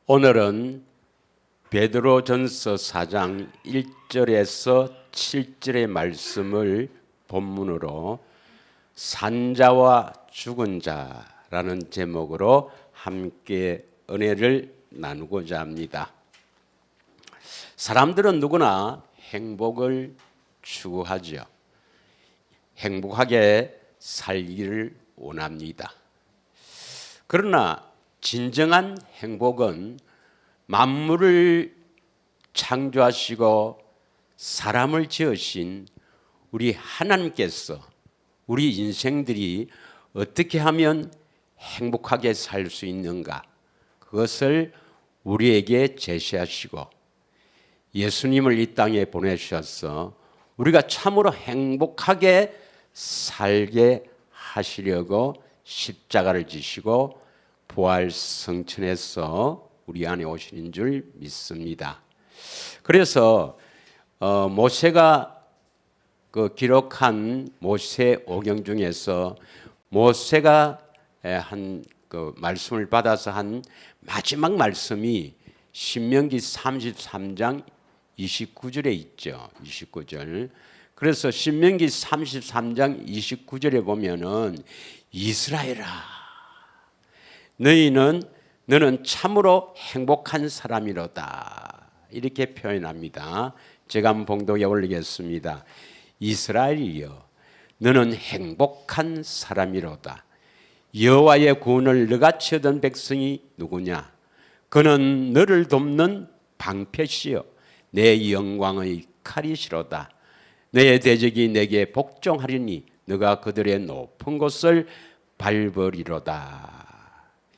오늘은 베드로전서 4장 1절에서 7절의 말씀을 본문으로 산자와 죽은 자라는 제목으로 함께 은혜를 나누고자 합니다. 사람들은 누구나 행복을 추구하죠. 행복하게 살기를 원합니다. 그러나 진정한 행복은 만물을 창조하시고 사람을 지으신 우리 하나님께서 우리 인생들이 어떻게 하면 행복하게 살 수 있는가, 그것을 우리에게 제시하시고 예수님을 이 땅에 보내주셔서 우리가 참으로 행복하게 살게 하시려고 십자가를 지시고 부활 성천에서 우리 안에 오시는 줄 믿습니다. 그래서 모세가 기록한 모세 오경 중에서 모세가 한 말씀을 받아서 한 마지막 말씀이 신명기 33장 29절에 있죠. 29절. 그래서 신명기 33장 29절에 보면은 이스라엘아, 너는 참으로 행복한 사람이로다, 이렇게 표현합니다. 제가 한번 봉독에 올리겠습니다. 이스라엘이여, 너는 행복한 사람이로다. 여호와의 구원을 너같이 얻은 백성이 누구냐? 그는 너를 돕는 방패시여 내 영광의 칼이시로다. 내 대적이 내게 복종하리니 너가 그들의 높은 곳을 밟으리로다.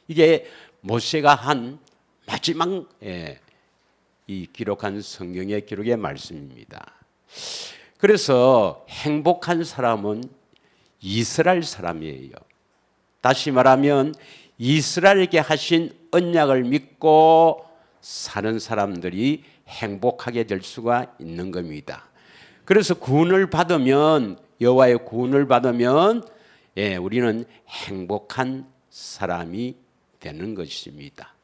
이게 모세가 한 마지막 이 기록한 성경의 기록의 말씀입니다. 그래서 행복한 사람은 이스라엘 사람이에요. 다시 말하면 이스라엘에게 하신 언약을 믿고 사는 사람들이 행복하게 될 수가 있는 겁니다. 그래서 구원을 받으면, 여호와의 구원을 받으면 우리는 행복한 사람이 되는 것입니다.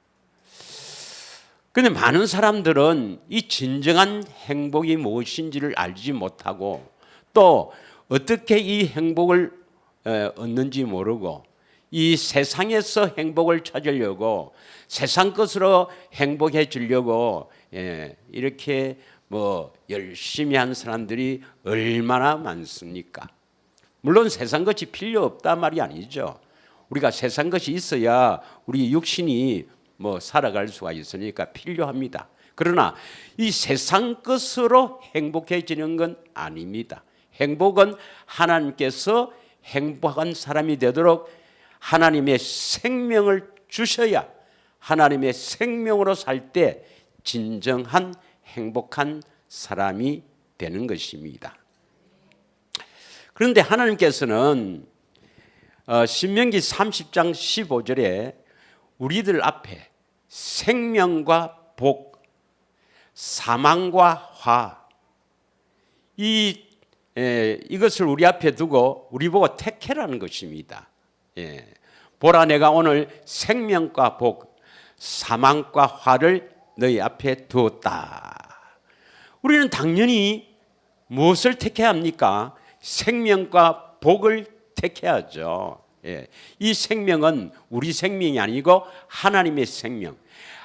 그런데 많은 사람들은 이 진정한 행복이 무엇인지를 알지 못하고 또 어떻게 이 행복을 얻는지 모르고 이 세상에서 행복을 찾으려고 세상 것으로 행복해지려고 이렇게 열심히 한 사람들이 얼마나 많습니까? 물론 세상 것이 필요 없단 말이 아니죠. 우리가 세상 것이 있어야 우리 육신이 살아갈 수가 있으니까 필요합니다. 그러나 이 세상 것으로 행복해지는 건 아닙니다. 행복은 하나님께서 행복한 사람이 되도록 하나님의 생명을 주셔야 하나님의 생명으로 살 때 진정한 행복한 사람이 되는 것입니다. 그런데 하나님께서는 신명기 30장 15절에 우리들 앞에 생명과 복, 사망과 화, 이것을 우리 앞에 두고 우리 보고 택해라는 것입니다. 보라, 내가 오늘 생명과 복, 사망과 화를 너희 앞에 두었다. 우리는 당연히 무엇을 택해야 합니까? 생명과 복을 택해야죠. 이 생명은 우리 생명이 아니고 하나님의 생명.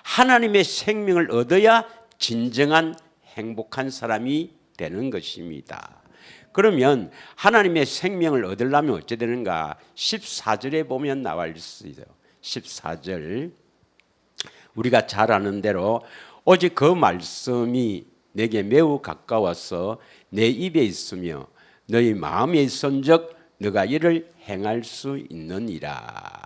하나님의 생명을 얻어야 진정한 행복한 사람이 되는 것입니다. 그러면 하나님의 생명을 얻으려면 어찌 되는가? 14절에 보면 나와 있어요. 14절. 우리가 잘 아는 대로 오직 그 말씀이 내게 매우 가까워서 내 입에 있으며 너희 마음에 있은즉 너가 이를 행할 수 있느니라.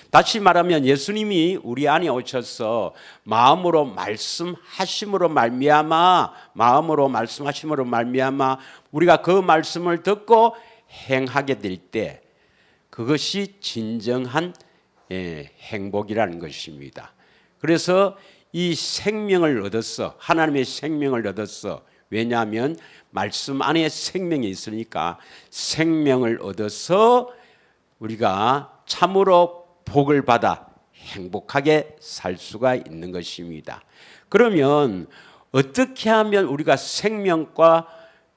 다시 말하면 예수님이 우리 안에 오셔서 마음으로 말씀하심으로 말미암아 우리가 그 말씀을 듣고 행하게 될 때 그것이 진정한 행복이라는 것입니다. 그래서 이 생명을 얻었어. 하나님의 생명을 얻었어. 왜냐하면 말씀 안에 생명이 있으니까 생명을 얻어서 우리가 참으로 복을 받아 행복하게 살 수가 있는 것입니다. 그러면 어떻게 하면 우리가 생명과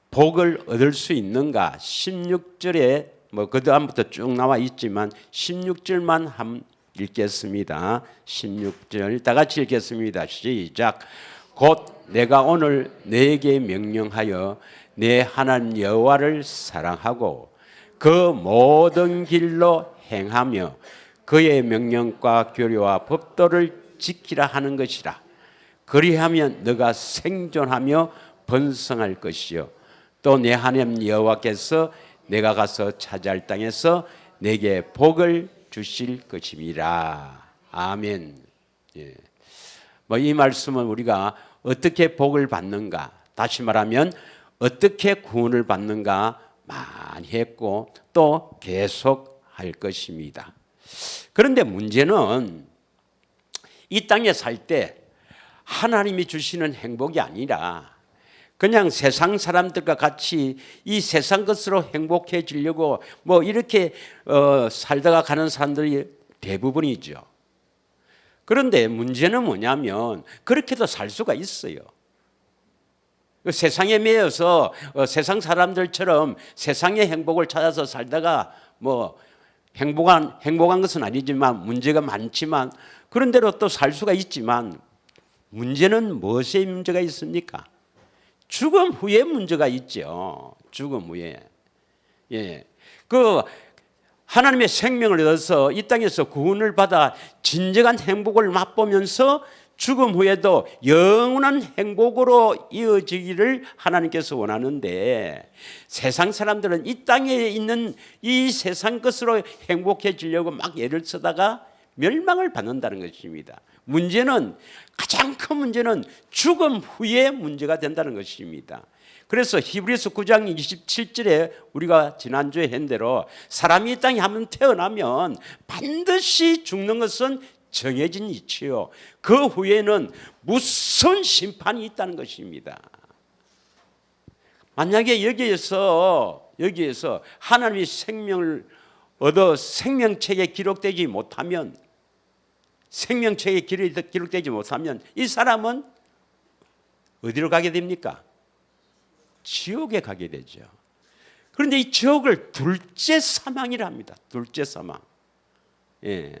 복을 얻을 수 있는가? 16절에 그 다음부터 쭉 나와 있지만 16절만 한번 읽겠습니다. 16절 다 같이 읽겠습니다. 시작. 곧 내가 오늘 너에게 명령하여 내 하나님 여호와를 사랑하고 그 모든 길로 행하며 그의 명령과 규례와 법도를 지키라 하는 것이라. 그리하면 너가 생존하며 번성할 것이요 또 내 하나님 여호와께서 내가 가서 차지할 땅에서 내게 복을 주실 것임이라. 아멘. 예. 이 말씀은 우리가 어떻게 복을 받는가, 다시 말하면 어떻게 구원을 받는가 많이 했고 또 계속 할 것입니다. 그런데 문제는 이 땅에 살 때 하나님이 주시는 행복이 아니라 그냥 세상 사람들과 같이 이 세상 것으로 행복해지려고 이렇게 살다가 가는 사람들이 대부분이죠. 그런데 문제는 뭐냐면 그렇게도 살 수가 있어요. 세상에 매여서 세상 사람들처럼 세상의 행복을 찾아서 살다가 행복한 것은 아니지만 문제가 많지만 그런 대로 또 살 수가 있지만 문제는 무엇에 문제가 있습니까? 죽음 후에 문제가 있죠. 죽음 후에. 예. 하나님의 생명을 얻어서 이 땅에서 구원을 받아 진정한 행복을 맛보면서 죽음 후에도 영원한 행복으로 이어지기를 하나님께서 원하는데 세상 사람들은 이 땅에 있는 이 세상 것으로 행복해지려고 막 애를 쓰다가 멸망을 받는다는 것입니다. 가장 큰 문제는 죽음 후에 문제가 된다는 것입니다. 그래서 히브리서 9장 27절에 우리가 지난주에 한 대로 사람이 이 땅에 한번 태어나면 반드시 죽는 것은 정해진 이치요 그 후에는 무서운 심판이 있다는 것입니다. 만약에 여기에서 하나님의 생명을 얻어 생명책에 기록되지 못하면 이 사람은 어디로 가게 됩니까? 지옥에 가게 되죠. 그런데 이 지옥을 둘째 사망이라 합니다. 둘째 사망. 예.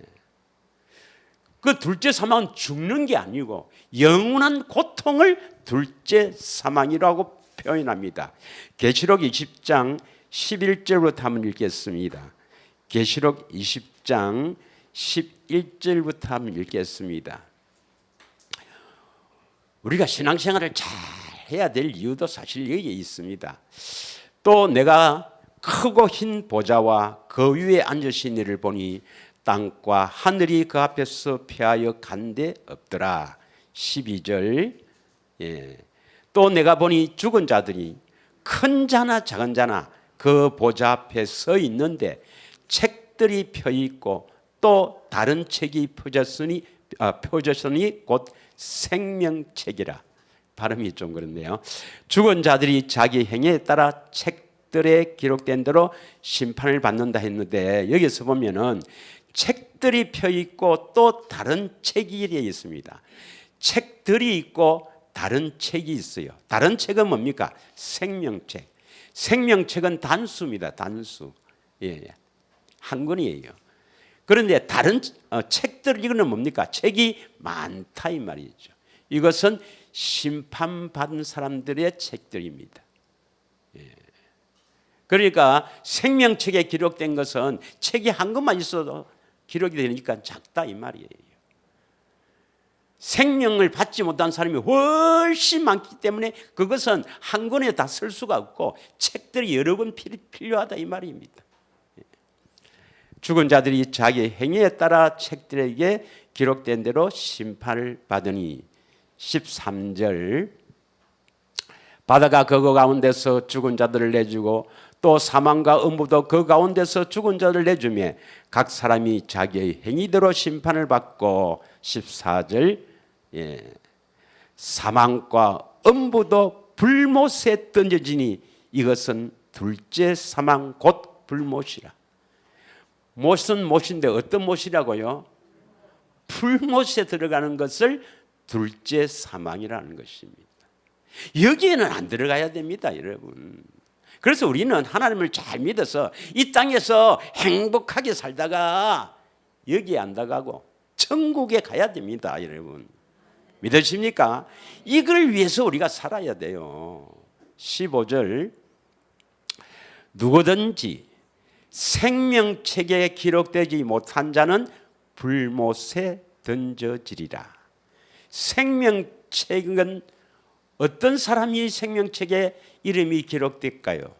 그 둘째 사망은 죽는 게 아니고 영원한 고통을 둘째 사망이라고 표현합니다. 계시록 20장 11절부터 한번 읽겠습니다. 계시록 20장 11절부터 한번 읽겠습니다. 우리가 신앙생활을 잘 해야 될 이유도 사실 여기에 있습니다. 또 내가 크고 흰 보좌와 그 위에 앉으신 이를 보니 땅과 하늘이 그 앞에서 피하여 간데 없더라. 12절. 예. 또 내가 보니 죽은 자들이 큰 자나 작은 자나 그 보좌 앞에 서 있는데 책들이 펴 있고 또 다른 책이 펴졌으니 곧 생명책이라. 발음이 좀 그렇네요. 죽은 자들이 자기 행위에 따라 책들에 기록된 대로 심판을 받는다 했는데 여기서 보면은 책들이 펴 있고 또 다른 책이 있습니다. 책들이 있고 다른 책이 있어요. 다른 책은 뭡니까? 생명책. 생명책은 단수입니다. 단수. 예, 한 권이에요. 그런데 다른 책들 이거는 뭡니까? 책이 많다 이 말이죠. 이것은 심판받은 사람들의 책들입니다. 예. 그러니까 생명책에 기록된 것은 책이 한 권만 있어도 기록이 되니까 작다 이 말이에요. 생명을 받지 못한 사람이 훨씬 많기 때문에 그것은 한 권에 다 쓸 수가 없고 책들이 여러 권 필요하다 이 말입니다. 죽은 자들이 자기 행위에 따라 책들에게 기록된 대로 심판을 받으니 13절 바다가 그 가운데서 죽은 자들을 내주고 또 사망과 음부도 그 가운데서 죽은 자들을 내주며 각 사람이 자기의 행위대로 심판을 받고 14절 사망과 음부도 불못에 던져지니 이것은 둘째 사망 곧 불못이라. 못은 못인데 어떤 못이라고요? 불못에 들어가는 것을 둘째 사망이라는 것입니다. 여기에는 안 들어가야 됩니다, 여러분. 그래서 우리는 하나님을 잘 믿어서 이 땅에서 행복하게 살다가 여기에 안 나가고 천국에 가야 됩니다, 여러분. 믿으십니까? 이걸 위해서 우리가 살아야 돼요. 15절, 누구든지 생명책에 기록되지 못한 자는 불못에 던져지리라. 생명책은 어떤 사람이 생명책에 이름이 기록될까요?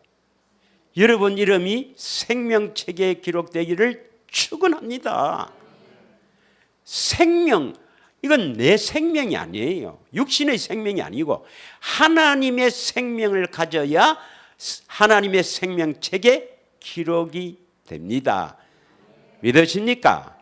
여러분 이름이 생명책에 기록되기를 축원합니다. 생명, 이건 내 생명이 아니에요. 육신의 생명이 아니고 하나님의 생명을 가져야 하나님의 생명책에 기록이 됩니다. 믿으십니까?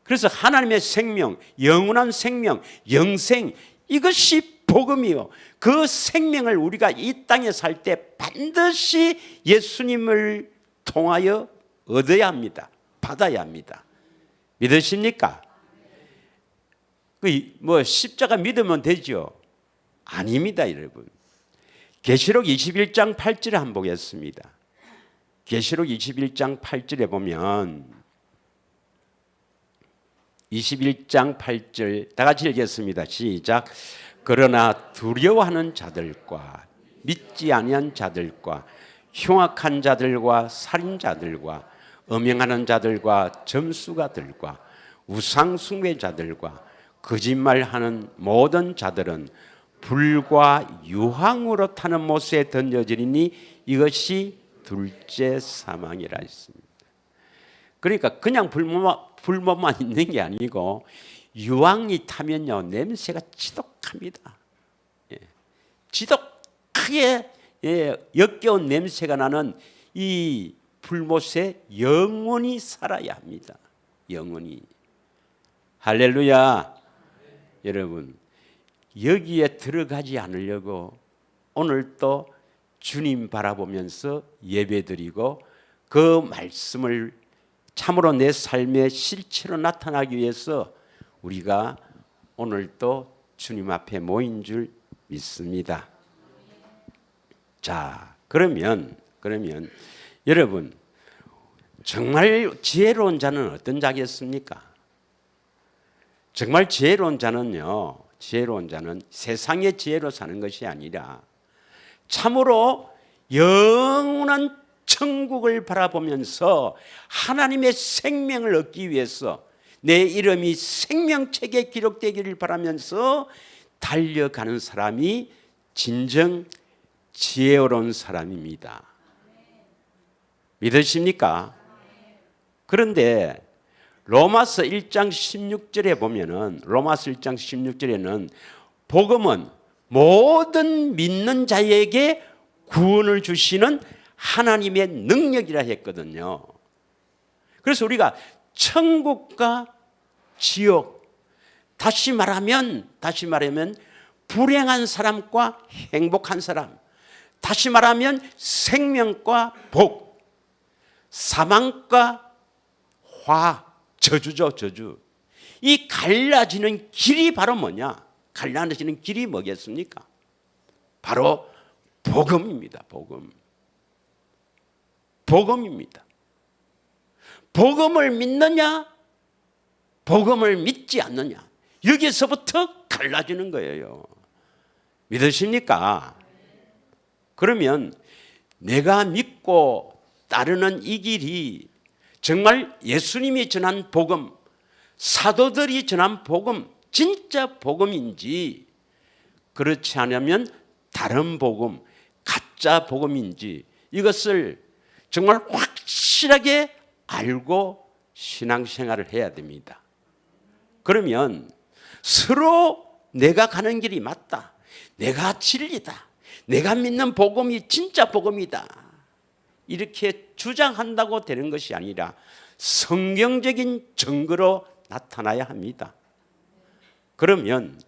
그래서 하나님의 생명, 영원한 생명, 영생, 이것이 복음이요. 그 생명을 우리가 이 땅에 살 때 반드시 예수님을 통하여 얻어야 합니다. 받아야 합니다. 믿으십니까? 뭐 십자가 믿으면 되죠? 아닙니다, 여러분. 계시록 21장 8절에 한번 보겠습니다. 계시록 21장 8절에 보면 21장 8절 다 같이 읽겠습니다. 시작. 그러나 두려워하는 자들과 믿지 아니한 자들과 흉악한 자들과 살인자들과 음행하는 자들과 점수가들과 우상숭배자들과 거짓말하는 모든 자들은 불과 유황으로 타는 못에 던져지리니 이것이 둘째 사망이라 했습니다. 그러니까 그냥 불못만 있는 게 아니고 유황이 타면요 냄새가 지독합니다. 지독하게 역겨운 냄새가 나는 이 불못에 영원히 살아야 합니다. 영원히. 할렐루야. 여러분 여기에 들어가지 않으려고 오늘 또 주님 바라보면서 예배드리고 그 말씀을 참으로 내 삶의 실체로 나타나기 위해서 우리가 오늘 또 주님 앞에 모인 줄 믿습니다. 자, 그러면 여러분 정말 지혜로운 자는 어떤 자겠습니까? 정말 지혜로운 자는요, 지혜로운 자는 세상의 지혜로 사는 것이 아니라 참으로 영원한 천국을 바라보면서 하나님의 생명을 얻기 위해서 내 이름이 생명책에 기록되기를 바라면서 달려가는 사람이 진정 지혜로운 사람입니다. 믿으십니까? 그런데 로마서 1장 16절에 보면은 로마서 1장 16절에는 복음은 모든 믿는 자에게 구원을 주시는 하나님의 능력이라 했거든요. 그래서 우리가 천국과 지옥, 다시 말하면 불행한 사람과 행복한 사람, 다시 말하면 생명과 복, 사망과 화, 저주죠, 저주. 이 갈라지는 길이 바로 뭐냐? 갈라지는 길이 뭐겠습니까? 바로 복음입니다. 복음입니다. 복음을 믿느냐? 복음을 믿지 않느냐? 여기서부터 갈라지는 거예요. 믿으십니까? 그러면 내가 믿고 따르는 이 길이 정말 예수님이 전한 복음, 사도들이 전한 복음, 진짜 복음인지 그렇지 않으면 다른 복음, 가짜 복음인지 이것을 정말 확실하게 알고 신앙생활을 해야 됩니다. 그러면 서로 내가 가는 길이 맞다, 내가 진리다, 내가 믿는 복음이 진짜 복음이다 이렇게 주장한다고 되는 것이 아니라 성경적인 증거로 나타나야 합니다. 그러면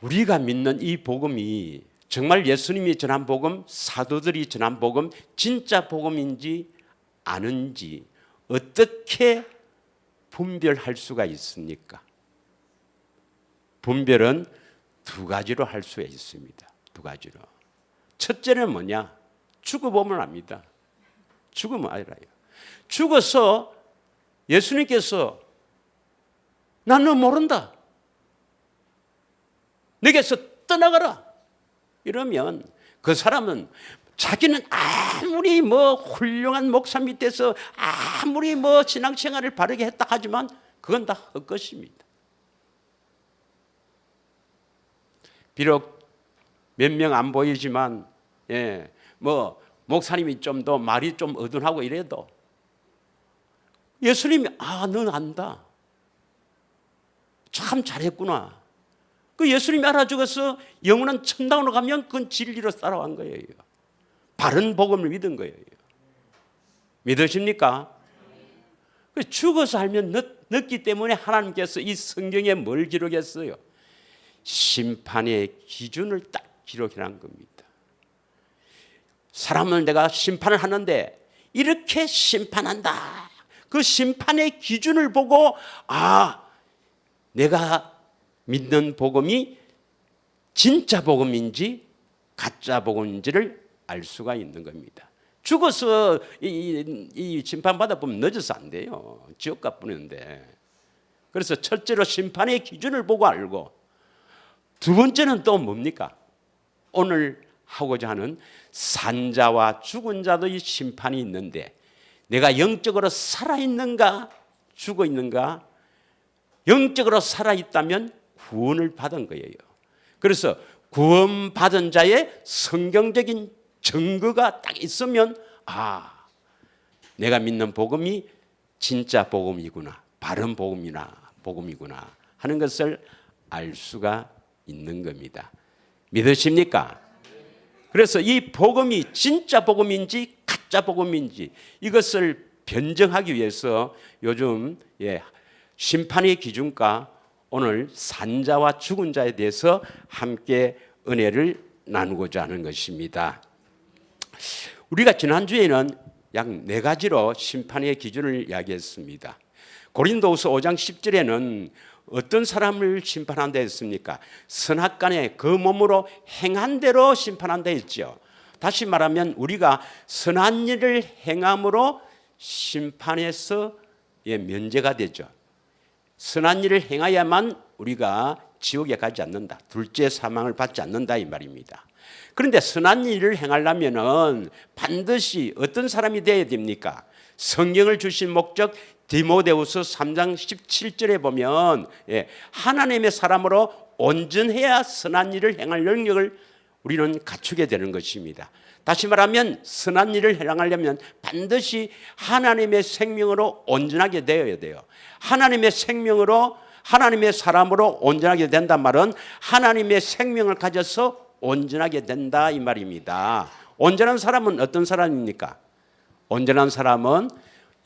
우리가 믿는 이 복음이 정말 예수님이 전한 복음, 사도들이 전한 복음, 진짜 복음인지 아는지 어떻게 분별할 수가 있습니까? 분별은 두 가지로 할 수 있습니다. 두 가지로. 첫째는 뭐냐? 죽어보면 압니다. 죽으면 알아요. 죽어서 예수님께서 나는 모른다, 내게서 떠나가라 이러면 그 사람은 자기는 아무리 훌륭한 목사 밑에서 아무리 신앙생활을 바르게 했다 하지만 그건 다 헛것입니다. 비록 몇 명 안 보이지만 목사님이 좀 더 말이 좀 어둔하고 이래도 예수님이 넌 안다, 참 잘했구나, 그 예수님이 알아주어서 영원한 천당으로 가면 그건 진리로 따라간 거예요. 바른 복음을 믿은 거예요. 믿으십니까? 죽어서 알면 늦기 때문에 하나님께서 이 성경에 뭘 기록했어요? 심판의 기준을 딱 기록해놓은 겁니다. 사람을 내가 심판을 하는데 이렇게 심판한다. 그 심판의 기준을 보고 내가 믿는 복음이 진짜 복음인지 가짜 복음인지를 알 수가 있는 겁니다. 죽어서 이 심판받아 보면 늦어서 안 돼요. 지옥 가뿐는데. 그래서 첫째로 심판의 기준을 보고 알고, 두 번째는 또 뭡니까? 오늘 하고자 하는 산자와 죽은 자의 심판이 있는데 내가 영적으로 살아있는가 죽어 있는가? 영적으로 살아있다면 구원을 받은 거예요. 그래서 구원받은 자의 성경적인 증거가 딱 있으면 내가 믿는 복음이 진짜 복음이구나, 바른 복음이구나 하는 것을 알 수가 있는 겁니다. 믿으십니까? 그래서 이 복음이 진짜 복음인지 가짜 복음인지 이것을 변정하기 위해서 요즘 심판의 기준과 오늘 산자와 죽은 자에 대해서 함께 은혜를 나누고자 하는 것입니다. 우리가 지난주에는 약 4가지로 심판의 기준을 이야기했습니다. 고린도후서 5장 10절에는 어떤 사람을 심판한다 했습니까? 선악간에 그 몸으로 행한 대로 심판한다 했죠. 다시 말하면 우리가 선한 일을 행함으로 심판에서 면제가 되죠. 선한 일을 행해야만 우리가 지옥에 가지 않는다, 둘째 사망을 받지 않는다 이 말입니다. 그런데 선한 일을 행하려면 반드시 어떤 사람이 되어야 됩니까? 성경을 주신 목적 디모데후서 3장 17절에 보면 하나님의 사람으로 온전해야 선한 일을 행할 능력을 우리는 갖추게 되는 것입니다. 다시 말하면 선한 일을 행하려면 반드시 하나님의 생명으로 온전하게 되어야 돼요. 하나님의 생명으로, 하나님의 사람으로 온전하게 된단 말은 하나님의 생명을 가져서 온전하게 된다 이 말입니다. 온전한 사람은 어떤 사람입니까? 온전한 사람은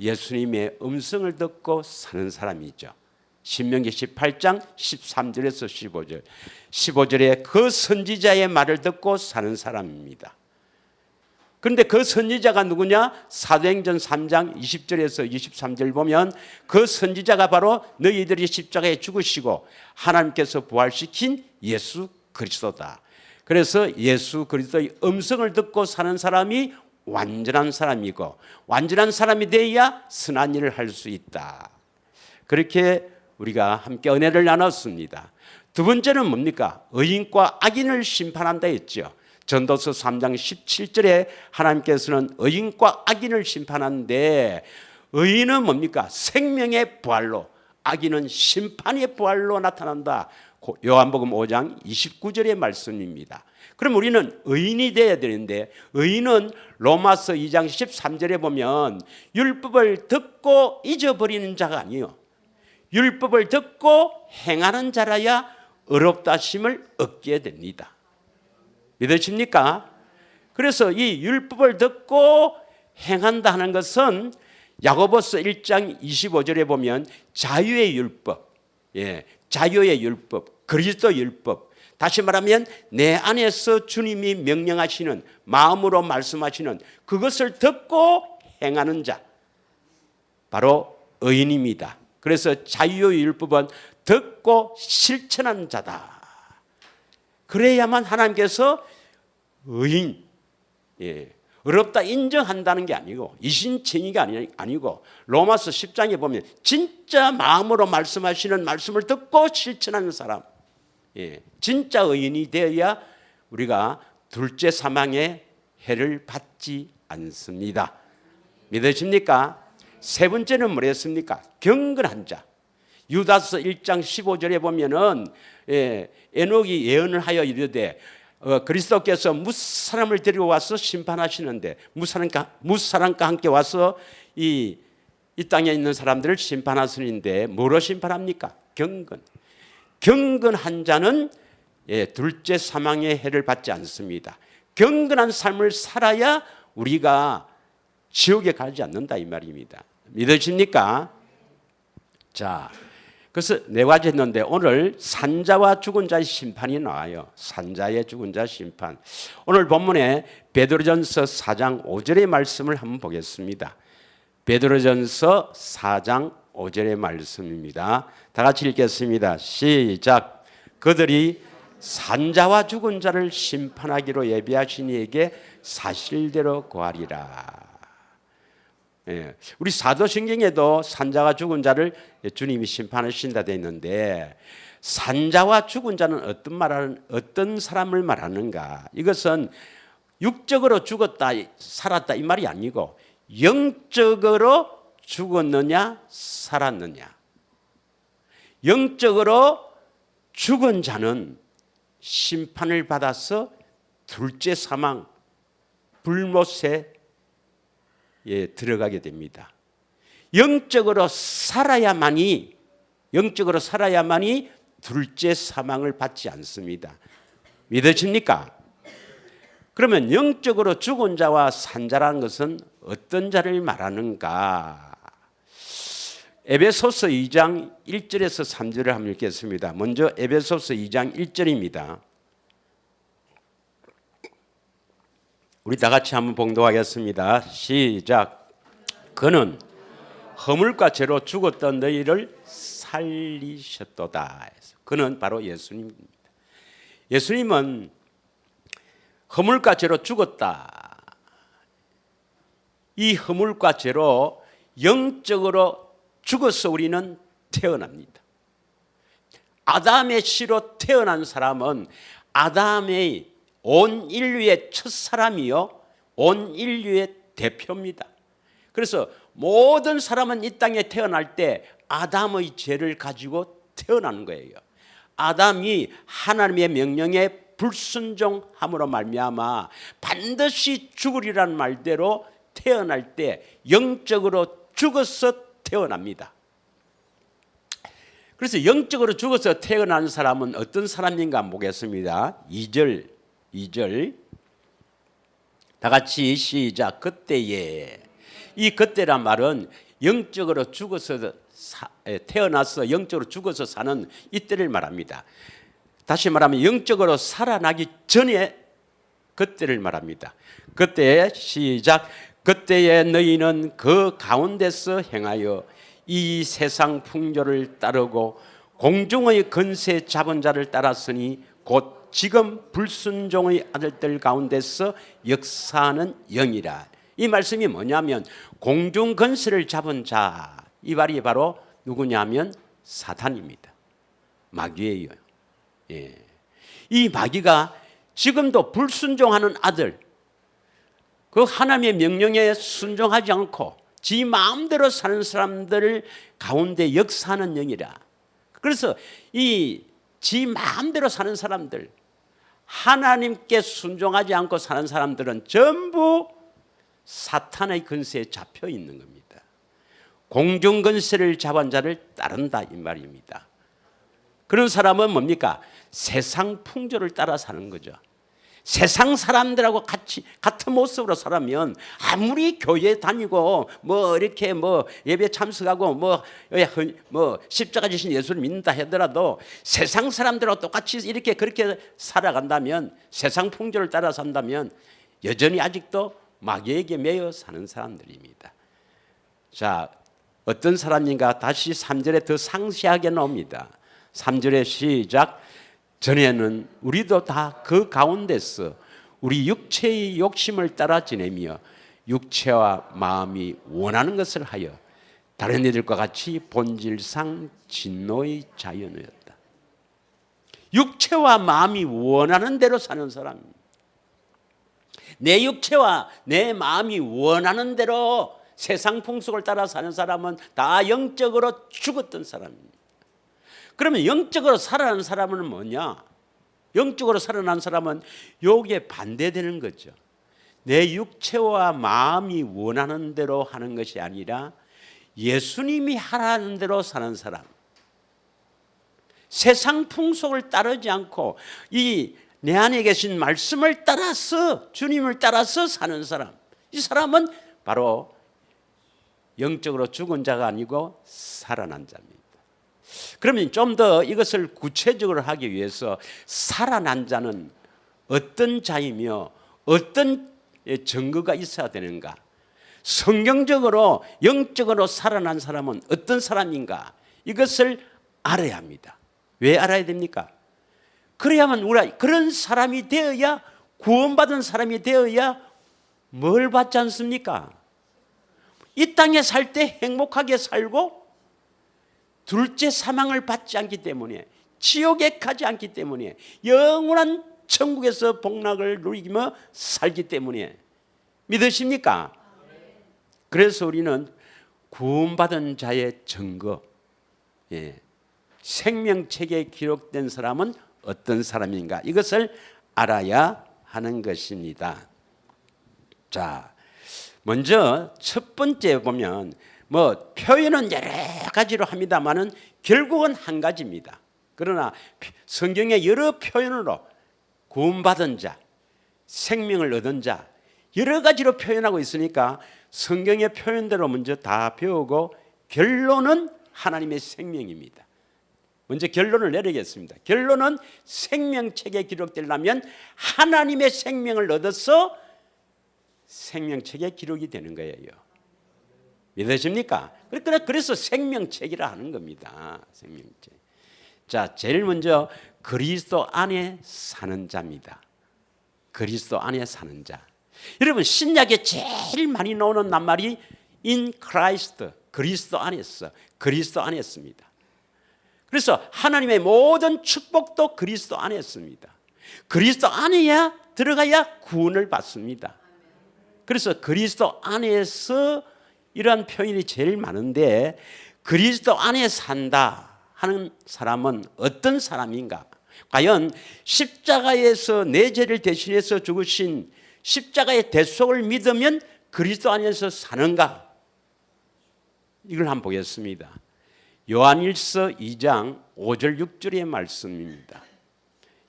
예수님의 음성을 듣고 사는 사람이죠. 신명기 18장 13절에서 15절. 15절에 그 선지자의 말을 듣고 사는 사람입니다. 그런데 그 선지자가 누구냐? 사도행전 3장 20절에서 23절 보면 그 선지자가 바로 너희들이 십자가에 죽으시고 하나님께서 부활시킨 예수 그리스도다. 그래서 예수 그리스도의 음성을 듣고 사는 사람이 완전한 사람이고, 완전한 사람이 되어야 선한 일을 할 수 있다. 그렇게 우리가 함께 은혜를 나눴습니다. 두 번째는 뭡니까? 의인과 악인을 심판한다 했죠. 전도서 3장 17절에 하나님께서는 의인과 악인을 심판하는데, 의인은 뭡니까? 생명의 부활로, 악인은 심판의 부활로 나타난다. 요한복음 5장 29절의 말씀입니다. 그럼 우리는 의인이 되어야 되는데, 의인은 로마서 2장 13절에 보면 율법을 듣고 잊어버리는 자가 아니에요. 율법을 듣고 행하는 자라야 의롭다 하심을 얻게 됩니다. 믿으십니까? 그래서 이 율법을 듣고 행한다 하는 것은 야고보서 1장 25절에 보면 자유의 율법, 자유의 율법, 그리스도 율법, 다시 말하면 내 안에서 주님이 명령하시는, 마음으로 말씀하시는 그것을 듣고 행하는 자, 바로 의인입니다. 그래서 자유의 율법은 듣고 실천하는 자다. 그래야만 하나님께서 의인, 어렵다 인정한다는 게 아니고 이신칭의가 아니고 로마서 10장에 보면 진짜 마음으로 말씀하시는 말씀을 듣고 실천하는 사람, 진짜 의인이 되어야 우리가 둘째 사망의 해를 받지 않습니다. 믿으십니까? 세 번째는 뭐랬습니까? 경건한 자. 유다서 1장 15절에 보면은 에녹이 예언을 하여 이르되 그리스도께서 무사람을 데리고 와서 심판하시는데 무사람과 함께 와서 이 땅에 있는 사람들을 심판하시는데 뭐로 심판합니까? 경건한 자는 둘째 사망의 해를 받지 않습니다. 경건한 삶을 살아야 우리가 지옥에 가지 않는다 이 말입니다. 믿으십니까? 자, 그래서 네 가지 했는데 오늘 산자와 죽은 자의 심판이 나와요. 산자의 죽은 자 심판. 오늘 본문에 베드로전서 4장 5절의 말씀을 한번 보겠습니다. 베드로전서 4장 5절의 말씀입니다. 다 같이 읽겠습니다. 시작. 그들이 산자와 죽은 자를 심판하기로 예비하신 이에게 사실대로 구하리라. 우리 사도신경에도 산자와 죽은 자를 주님이 심판하신다 되어 있는데 산자와 죽은 자는 어떤 사람을 말하는가? 이것은 육적으로 죽었다 살았다 이 말이 아니고 영적으로 죽었느냐 살았느냐. 영적으로 죽은 자는 심판을 받아서 둘째 사망 불못에 들어가게 됩니다. 영적으로 살아야만이 둘째 사망을 받지 않습니다. 믿으십니까? 그러면 영적으로 죽은 자와 산 자라는 것은 어떤 자를 말하는가? 에베소서 2장 1절에서 3절을 한번 읽겠습니다. 먼저 에베소서 2장 1절입니다. 우리 다 같이 한번 봉독하겠습니다. 시작. 그는 허물과 죄로 죽었던 너희를 살리셨도다. 그는 바로 예수님입니다. 예수님은 허물과 죄로 죽었다. 이 허물과 죄로 영적으로 죽어서 우리는 태어납니다. 아담의 씨로 태어난 사람은 아담의 온 인류의 첫 사람이요 온 인류의 대표입니다. 그래서 모든 사람은 이 땅에 태어날 때 아담의 죄를 가지고 태어나는 거예요. 아담이 하나님의 명령에 불순종함으로 말미암아 반드시 죽으리라는 말대로 태어날 때 영적으로 죽어서 태어납니다. 그래서 영적으로 죽어서 태어난 사람은 어떤 사람인가 보겠습니다. 2절 다 같이 시작. 그때에. 이 그때란 말은 영적으로 죽어서 태어나서 영적으로 죽어서 사는 이때를 말합니다. 다시 말하면 영적으로 살아나기 전에 그때를 말합니다. 그때에 시작. 그때에 너희는 그 가운데서 행하여 이 세상 풍조를 따르고 공중의 권세 잡은 자를 따랐으니 곧 지금 불순종의 아들들 가운데서 역사하는 영이라. 이 말씀이 뭐냐면 공중 권세를 잡은 자, 이 말이 바로 누구냐면 사탄입니다. 마귀예요. 이 마귀가 지금도 불순종하는 아들, 그 하나님의 명령에 순종하지 않고 지 마음대로 사는 사람들 가운데 역사하는 영이라. 그래서 이 지 마음대로 사는 사람들, 하나님께 순종하지 않고 사는 사람들은 전부 사탄의 권세에 잡혀 있는 겁니다. 공중 권세를 잡은 자를 따른다 이 말입니다. 그런 사람은 뭡니까? 세상 풍조를 따라 사는 거죠. 세상 사람들하고 같은 모습으로 살면 아무리 교회 다니고 이렇게 예배 참석하고 십자가 지신 예수를 믿는다 하더라도 세상 사람들하고 똑같이 이렇게 그렇게 살아간다면, 세상 풍조를 따라 산다면 여전히 아직도 마귀에게 매여 사는 사람들입니다. 자, 어떤 사람인가 다시 3절에 더 상세하게 나옵니다. 3절에 시작. 전에는 우리도 다 그 가운데서 우리 육체의 욕심을 따라 지내며 육체와 마음이 원하는 것을 하여 다른 이들과 같이 본질상 진노의 자연이었다. 육체와 마음이 원하는 대로 사는 사람입니다. 내 육체와 내 마음이 원하는 대로 세상 풍속을 따라 사는 사람은 다 영적으로 죽었던 사람입니다. 그러면 영적으로 살아난 사람은 뭐냐? 영적으로 살아난 사람은 여기에 반대되는 거죠. 내 육체와 마음이 원하는 대로 하는 것이 아니라 예수님이 하라는 대로 사는 사람, 세상 풍속을 따르지 않고 이 내 안에 계신 말씀을 따라서, 주님을 따라서 사는 사람, 이 사람은 바로 영적으로 죽은 자가 아니고 살아난 자입니다. 그러면 좀 더 이것을 구체적으로 하기 위해서 살아난 자는 어떤 자이며 어떤 증거가 있어야 되는가? 성경적으로 영적으로 살아난 사람은 어떤 사람인가? 이것을 알아야 합니다. 왜 알아야 됩니까? 그래야만 우리가 그런 사람이 되어야, 구원받은 사람이 되어야 뭘 받지 않습니까? 이 땅에 살 때 행복하게 살고 둘째 사망을 받지 않기 때문에, 지옥에 가지 않기 때문에, 영원한 천국에서 복락을 누리며 살기 때문에. 믿으십니까? 그래서 우리는 구원받은 자의 증거, 생명책에 기록된 사람은 어떤 사람인가, 이것을 알아야 하는 것입니다. 자, 먼저 첫 번째 보면 표현은 여러 가지로 합니다만은 결국은 한 가지입니다. 그러나 성경의 여러 표현으로 구원받은 자, 생명을 얻은 자, 여러 가지로 표현하고 있으니까 성경의 표현대로 먼저 다 배우고 결론은 하나님의 생명입니다. 먼저 결론을 내리겠습니다. 결론은 생명책에 기록되려면 하나님의 생명을 얻어서 생명책에 기록이 되는 거예요. 믿으십니까? 그래서 생명책이라 하는 겁니다. 생명책. 자, 제일 먼저 그리스도 안에 사는 자입니다. 그리스도 안에 사는 자. 여러분, 신약에 제일 많이 나오는 낱말이 in Christ, 그리스도 안에서, 그리스도 안에 있습니다. 그래서 하나님의 모든 축복도 그리스도 안에 있습니다. 그리스도 안에야 들어가야 구원을 받습니다. 그래서 그리스도 안에서 이러한 표현이 제일 많은데, 그리스도 안에 산다 하는 사람은 어떤 사람인가? 과연 십자가에서 내 죄를 대신해서 죽으신 십자가의 대속을 믿으면 그리스도 안에서 사는가? 이걸 한번 보겠습니다. 요한일서 2장 5절 6절의 말씀입니다.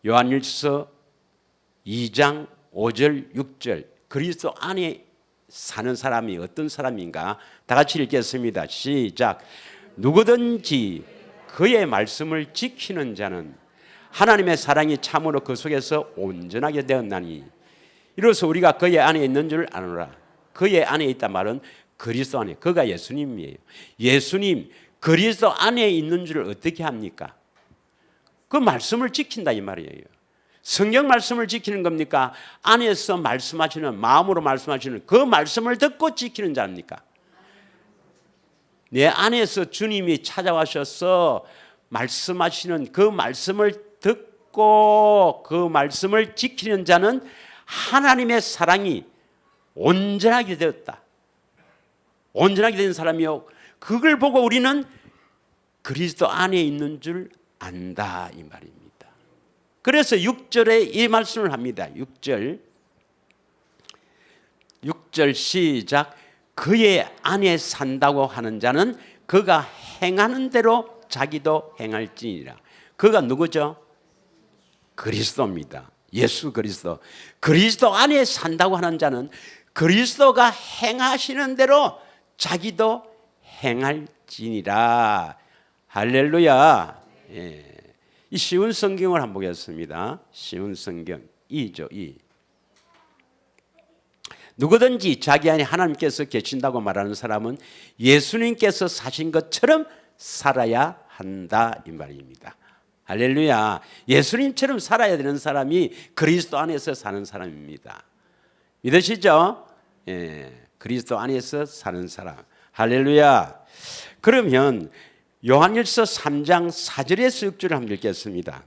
요한일서 2장 5절 6절. 그리스도 안에 사는 사람이 어떤 사람인가? 다 같이 읽겠습니다. 시작. 누구든지 그의 말씀을 지키는 자는 하나님의 사랑이 참으로 그 속에서 온전하게 되었나니, 이로써 우리가 그의 안에 있는 줄 아노라. 그의 안에 있단 말은 그리스도 안에, 그가 예수님이에요. 예수님 그리스도 안에 있는 줄 어떻게 합니까? 그 말씀을 지킨다 이 말이에요. 성경 말씀을 지키는 겁니까? 안에서 말씀하시는, 마음으로 말씀하시는 그 말씀을 듣고 지키는 자입니까? 내 안에서 주님이 찾아와셔서 말씀하시는 그 말씀을 듣고 그 말씀을 지키는 자는 하나님의 사랑이 온전하게 되었다. 온전하게 된 사람이요, 그걸 보고 우리는 그리스도 안에 있는 줄 안다 이 말입니다. 그래서 6절에 이 말씀을 합니다. 6절 시작. 그의 안에 산다고 하는 자는 그가 행하는 대로 자기도 행할지니라. 그가 누구죠? 그리스도입니다. 예수 그리스도. 그리스도 안에 산다고 하는 자는 그리스도가 행하시는 대로 자기도 행할지니라. 할렐루야. 예. 이 쉬운 성경을 한번 보겠습니다. 쉬운 성경 2죠. 2. 누구든지 자기 안에 하나님께서 계신다고 말하는 사람은 예수님께서 사신 것처럼 살아야 한다 이 말입니다. 할렐루야. 예수님처럼 살아야 되는 사람이 그리스도 안에서 사는 사람입니다. 믿으시죠? 예, 그리스도 안에서 사는 사람. 할렐루야. 그러면 요한일서 3장 4절에서 6절을 한번 읽겠습니다.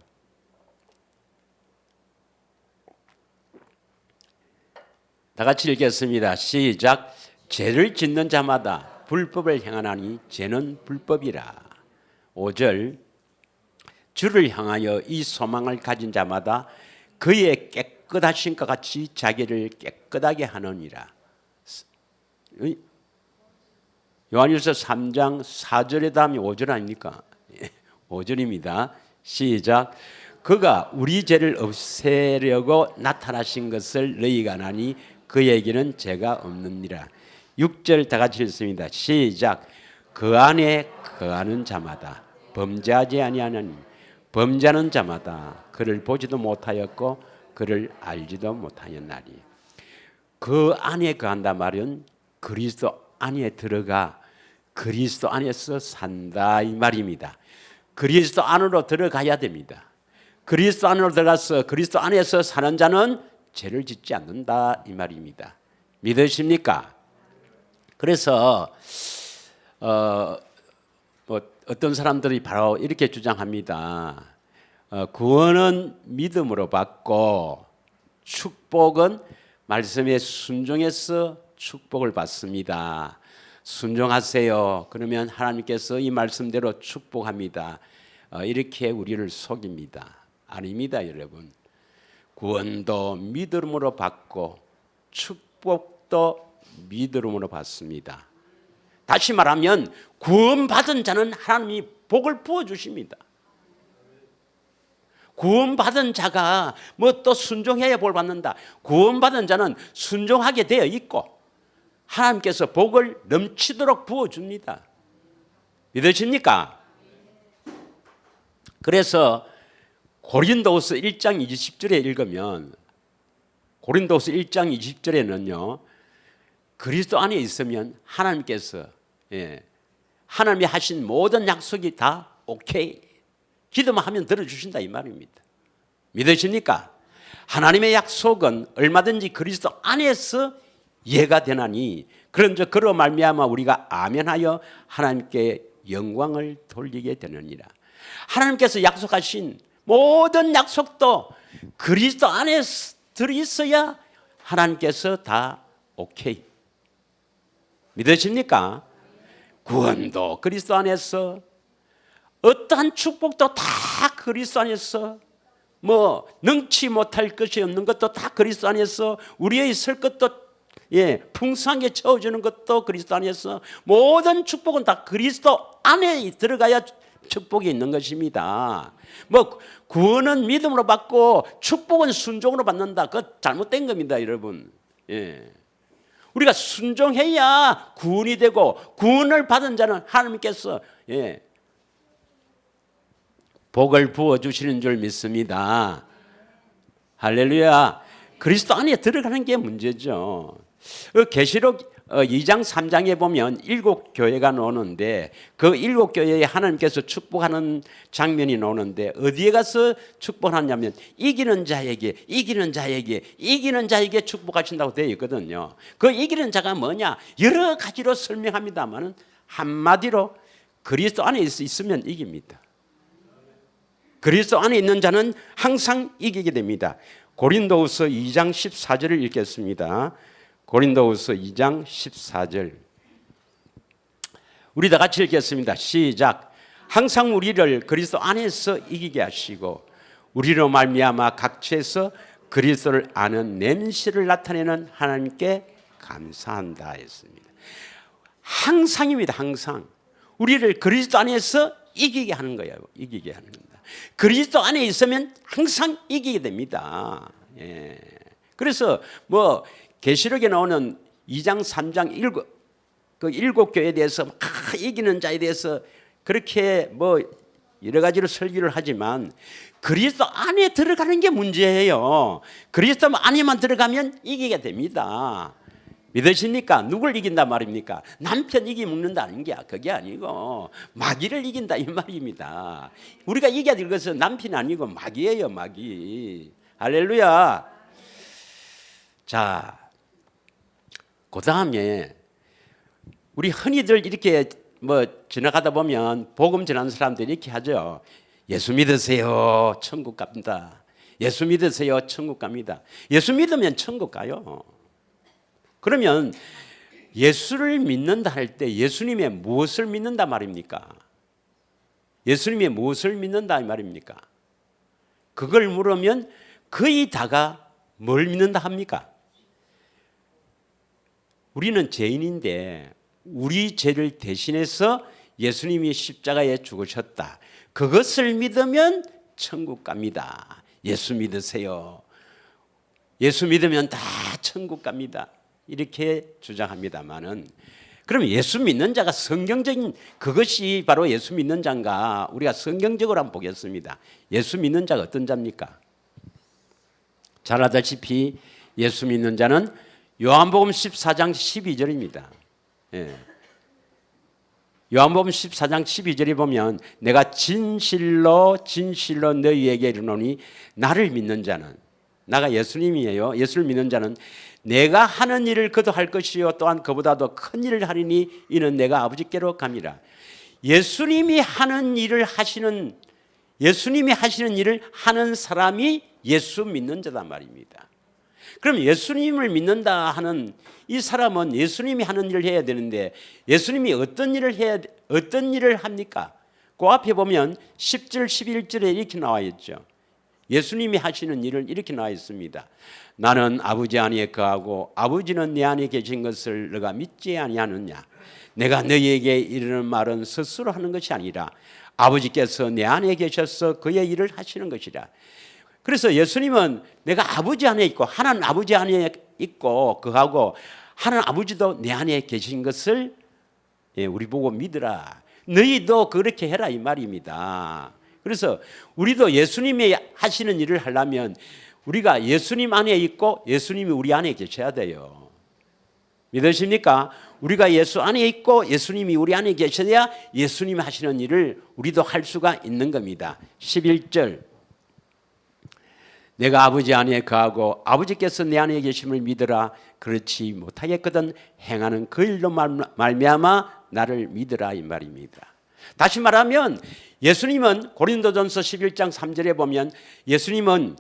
다 같이 읽겠습니다. 시작. 죄를 짓는 자마다 불법을 행하나니 죄는 불법이라. 5절. 주를 향하여 이 소망을 가진 자마다 그의 깨끗하신 것 같이 자기를 깨끗하게 하느니라. 요한일서 3장 4절에 다음이 5절 아닙니까? 5절입니다. 시작. 그가 우리 죄를 없애려고 나타나신 것을 너희가 아나니 그에게는 죄가 없느니라. 6절 다 같이 읽습니다. 시작. 그 안에 거하는 자마다 범죄하지 아니하나니 범죄하는 자마다 그를 보지도 못하였고 그를 알지도 못하였나니. 그 안에 거한다 말은 그리스도 안에 들어가 그리스도 안에서 산다 이 말입니다. 그리스도 안으로 들어가야 됩니다. 그리스도 안으로 들어가서 그리스도 안에서 사는 자는 죄를 짓지 않는다 이 말입니다. 믿으십니까? 그래서 어떤 사람들이 바로 이렇게 주장합니다. 구원은 믿음으로 받고 축복은 말씀에 순종해서 축복을 받습니다. 순종하세요. 그러면 하나님께서 이 말씀대로 축복합니다. 이렇게 우리를 속입니다. 아닙니다, 여러분. 구원도 믿음으로 받고 축복도 믿음으로 받습니다. 다시 말하면 구원받은 자는 하나님이 복을 부어주십니다. 구원받은 자가 뭐 또 순종해야 복 받는다. 구원받은 자는 순종하게 되어 있고 하나님께서 복을 넘치도록 부어줍니다. 믿으십니까? 그래서 고린도후서 1장 20절에 읽으면 고린도후서 1장 20절에는요. 그리스도 안에 있으면 하나님께서 하나님이 하신 모든 약속이 다 오케이. 기도만 하면 들어주신다 이 말입니다. 믿으십니까? 하나님의 약속은 얼마든지 그리스도 안에서 이해가 되나니 그런즉 그로 말미암아 우리가 아멘하여 하나님께 영광을 돌리게 되느니라. 하나님께서 약속하신 모든 약속도 그리스도 안에 들어있어야 하나님께서 다 오케이. 믿으십니까? 구원도 그리스도 안에서 어떠한 축복도 다 그리스도 안에서 뭐 능치 못할 것이 없는 것도 다 그리스도 안에서 우리의 있을 것도 풍성하게 채워주는 것도 그리스도 안에서 모든 축복은 다 그리스도 안에 들어가야 축복이 있는 것입니다. 뭐 구원은 믿음으로 받고 축복은 순종으로 받는다. 그거 잘못된 겁니다, 여러분. 우리가 순종해야 구원이 되고 구원을 받은 자는 하나님께서 복을 부어주시는 줄 믿습니다. 할렐루야. 그리스도 안에 들어가는 게 문제죠. 계시록 2장 3장에 보면 7교회가 나오는데 그 7교회에 하나님께서 축복하는 장면이 나오는데 어디에 가서 축복하냐면 이기는 자에게 축복하신다고 되어 있거든요. 그 이기는 자가 뭐냐? 여러 가지로 설명합니다만 한마디로 그리스도 안에 있으면 이깁니다. 그리스도 안에 있는 자는 항상 이기게 됩니다. 고린도후서 2장 14절을 읽겠습니다. 고린도후서 2장 14절. 우리 다 같이 읽겠습니다. 시작. 항상 우리를 그리스도 안에서 이기게 하시고 우리로 말미암아 각처에서 그리스도를 아는 냄새를 나타내는 하나님께 감사한다 했습니다. 항상입니다. 항상. 우리를 그리스도 안에서 이기게 하는 거예요. 이기게 하는 겁니다. 그리스도 안에 있으면 항상 이기게 됩니다. 그래서 뭐 계시록에 나오는 2장 3장 7교회에 대해서 막 이기는 자에 대해서 그렇게 뭐 여러 가지로 설교를 하지만 그리스도 안에 들어가는 게 문제예요. 그리스도 안에만 들어가면 이기게 됩니다. 믿으십니까? 누굴 이긴다 말입니까? 남편 이기먹는다는 게 그게 아니고 마귀를 이긴다 이 말입니다. 우리가 이겨야 될 것은 남편이 아니고 마귀예요, 마귀. 할렐루야. 자, 그 다음에 우리 흔히들 이렇게 뭐 지나가다 보면 복음 전하는 사람들이 이렇게 하죠. 예수 믿으세요, 천국 갑니다. 예수 믿으세요, 천국 갑니다. 예수 믿으면 천국 가요. 그러면 예수를 믿는다 할 때 예수님의 무엇을 믿는다 말입니까? 예수님의 무엇을 믿는다 말입니까? 그걸 물으면 거의 다가 뭘 믿는다 합니까? 우리는 죄인인데 우리 죄를 대신해서 예수님이 십자가에 죽으셨다. 그것을 믿으면 천국 갑니다. 예수 믿으세요. 예수 믿으면 다 천국 갑니다. 이렇게 주장합니다만은, 그럼 예수 믿는 자가 성경적인 그것이 바로 예수 믿는 자인가? 우리가 성경적으로 한번 보겠습니다. 예수 믿는 자가 어떤 자입니까? 잘 아다시피 예수 믿는 자는 요한복음 14장 12절입니다. 예. 요한복음 14장 12절에 보면 내가 진실로 진실로 너희에게 이르노니 나를 믿는 자는, 나가 예수님이에요. 예수를 믿는 자는 내가 하는 일을 그도 할 것이요 또한 그보다도 큰 일을 하리니 이는 내가 아버지께로 감이라. 예수님이 하는 일을 하시는, 예수님이 하시는 일을 하는 사람이 예수 믿는 자다 말입니다. 그럼 예수님을 믿는다 하는 이 사람은 예수님이 하는 일을 해야 되는데 예수님이 어떤 일을 합니까? 그 앞에 보면 10절 11절에 이렇게 나와 있죠. 예수님이 하시는 일을 이렇게 나와 있습니다. 나는 아버지 안에 거하고 아버지는 내 안에 계신 것을 너가 믿지 아니하느냐. 내가 너희에게 이르는 말은 스스로 하는 것이 아니라 아버지께서 내 안에 계셔서 그의 일을 하시는 것이라. 그래서 예수님은 내가 아버지 안에 있고 하나님 아버지 안에 있고 그하고 하나님 아버지도 내 안에 계신 것을 우리 보고 믿으라. 너희도 그렇게 해라 이 말입니다. 그래서 우리도 예수님이 하시는 일을 하려면 우리가 예수님 안에 있고 예수님이 우리 안에 계셔야 돼요. 믿으십니까? 우리가 예수 안에 있고 예수님이 우리 안에 계셔야 예수님이 하시는 일을 우리도 할 수가 있는 겁니다. 11절 내가 아버지 안에 거하고 아버지께서 내 안에 계심을 믿으라. 그렇지 못하겠거든 행하는 그 일로 말미암아 나를 믿으라 이 말입니다. 다시 말하면 예수님은 고린도전서 11장 3절에 보면 예수님은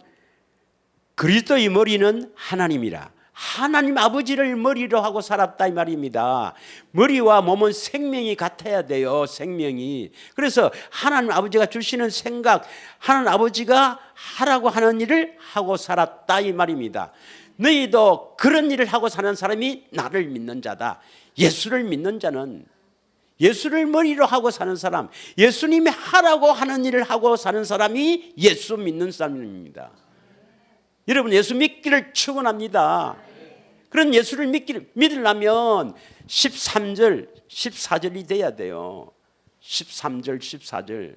그리스도의 머리는 하나님이라. 하나님 아버지를 머리로 하고 살았다 이 말입니다. 머리와 몸은 생명이 같아야 돼요. 생명이. 그래서 하나님 아버지가 주시는 생각, 하나님 아버지가 하라고 하는 일을 하고 살았다 이 말입니다. 너희도 그런 일을 하고 사는 사람이 나를 믿는 자다. 예수를 믿는 자는 예수를 머리로 하고 사는 사람, 예수님이 하라고 하는 일을 하고 사는 사람이 예수 믿는 사람입니다. 여러분 예수 믿기를 축원합니다. 그런 예수를 믿으려면 13절 14절이 돼야 돼요. 13절 14절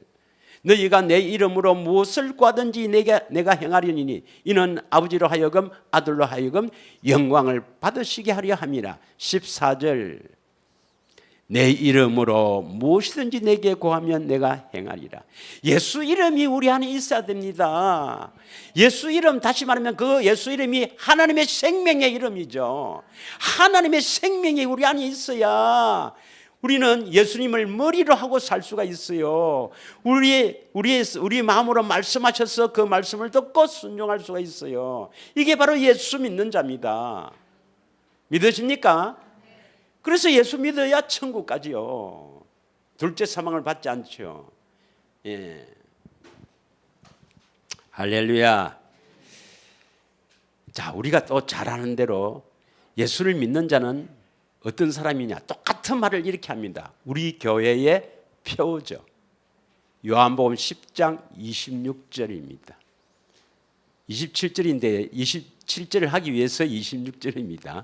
너희가 내 이름으로 무엇을 구하든지 내가 행하려니니 이는 아버지로 하여금 아들로 하여금 영광을 받으시게 하려 함이라. 14절 내 이름으로 무엇이든지 내게 구하면 내가 행하리라. 예수 이름이 우리 안에 있어야 됩니다. 예수 이름, 다시 말하면 그 예수 이름이 하나님의 생명의 이름이죠. 하나님의 생명이 우리 안에 있어야 우리는 예수님을 머리로 하고 살 수가 있어요. 우리 마음으로 말씀하셔서 그 말씀을 듣고 순종할 수가 있어요. 이게 바로 예수 믿는 자입니다. 믿으십니까? 그래서 예수 믿어야 천국 가지요. 둘째 사망을 받지 않죠. 예. 할렐루야. 자, 우리가 또 잘 아는 대로 예수를 믿는 자는 어떤 사람이냐? 똑같은 말을 이렇게 합니다. 우리 교회의 표죠. 요한복음 10장 26절입니다. 27절인데 27절을 하기 위해서 26절입니다.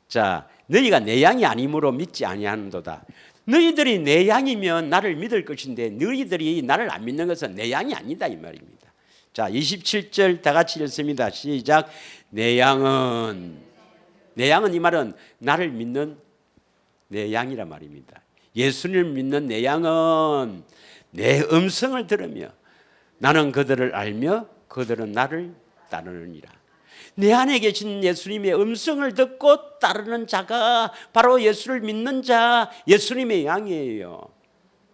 자, 너희가 내 양이 아니므로 믿지 아니하는도다. 너희들이 내 양이면 나를 믿을 것인데 너희들이 나를 안 믿는 것은 내 양이 아니다 이 말입니다. 자, 27절 다 같이 읽습니다. 시작. 내 양은 내 양은 이 말은 나를 믿는 내 양이란 말입니다. 예수님을 믿는 내 양은 내 음성을 들으며 나는 그들을 알며 그들은 나를 따르느니라. 내 안에 계신 예수님의 음성을 듣고 따르는 자가 바로 예수를 믿는 자, 예수님의 양이에요.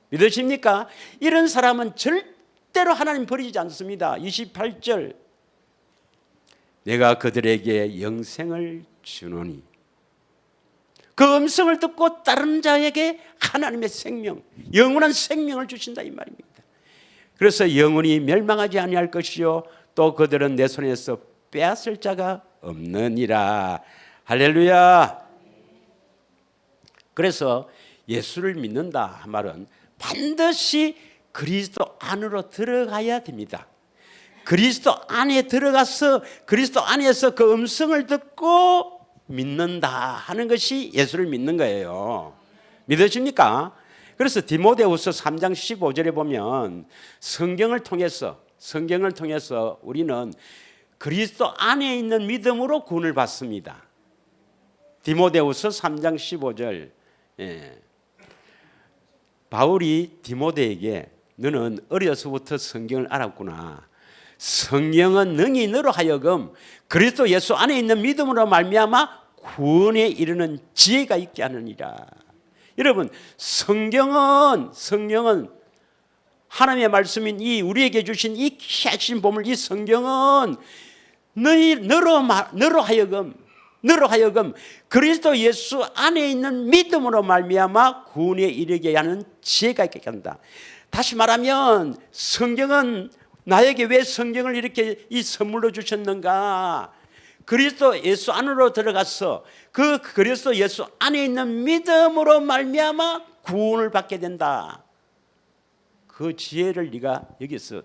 믿으십니까? 이런 사람은 절대로 하나님 버리지 않습니다. 28절, 내가 그들에게 영생을 주노니, 그 음성을 듣고 따르는 자에게 하나님의 생명, 영원한 생명을 주신다 이 말입니다. 그래서 영원히 멸망하지 아니할 것이요 또 그들은 내 손에서 빼앗을 자가 없느니라. 할렐루야. 그래서 예수를 믿는다 말은 반드시 그리스도 안으로 들어가야 됩니다. 그리스도 안에 들어가서 그리스도 안에서 그 음성을 듣고 믿는다 하는 것이 예수를 믿는 거예요. 믿으십니까? 그래서 디모데후서 3장 15절에 보면 성경을 통해서 우리는 그리스도 안에 있는 믿음으로 구원을 받습니다. 디모데후서 3장 15절. 바울이 디모데에게 너는 어려서부터 성경을 알았구나. 성경은 능히 너로 하여금 그리스도 예수 안에 있는 믿음으로 말미암아 구원에 이르는 지혜가 있게 하느니라. 여러분, 성경은 하나님의 말씀인 이 우리에게 주신 이 귀하신 보물, 이 성경은 너로 하여금 그리스도 예수 안에 있는 믿음으로 말미암아 구원에 이르게 하는 지혜가 있게 한다. 다시 말하면 성경은 나에게 왜 성경을 이렇게 이 선물로 주셨는가? 그리스도 예수 안으로 들어가서 그 그리스도 예수 안에 있는 믿음으로 말미암아 구원을 받게 된다. 그 지혜를 네가 여기서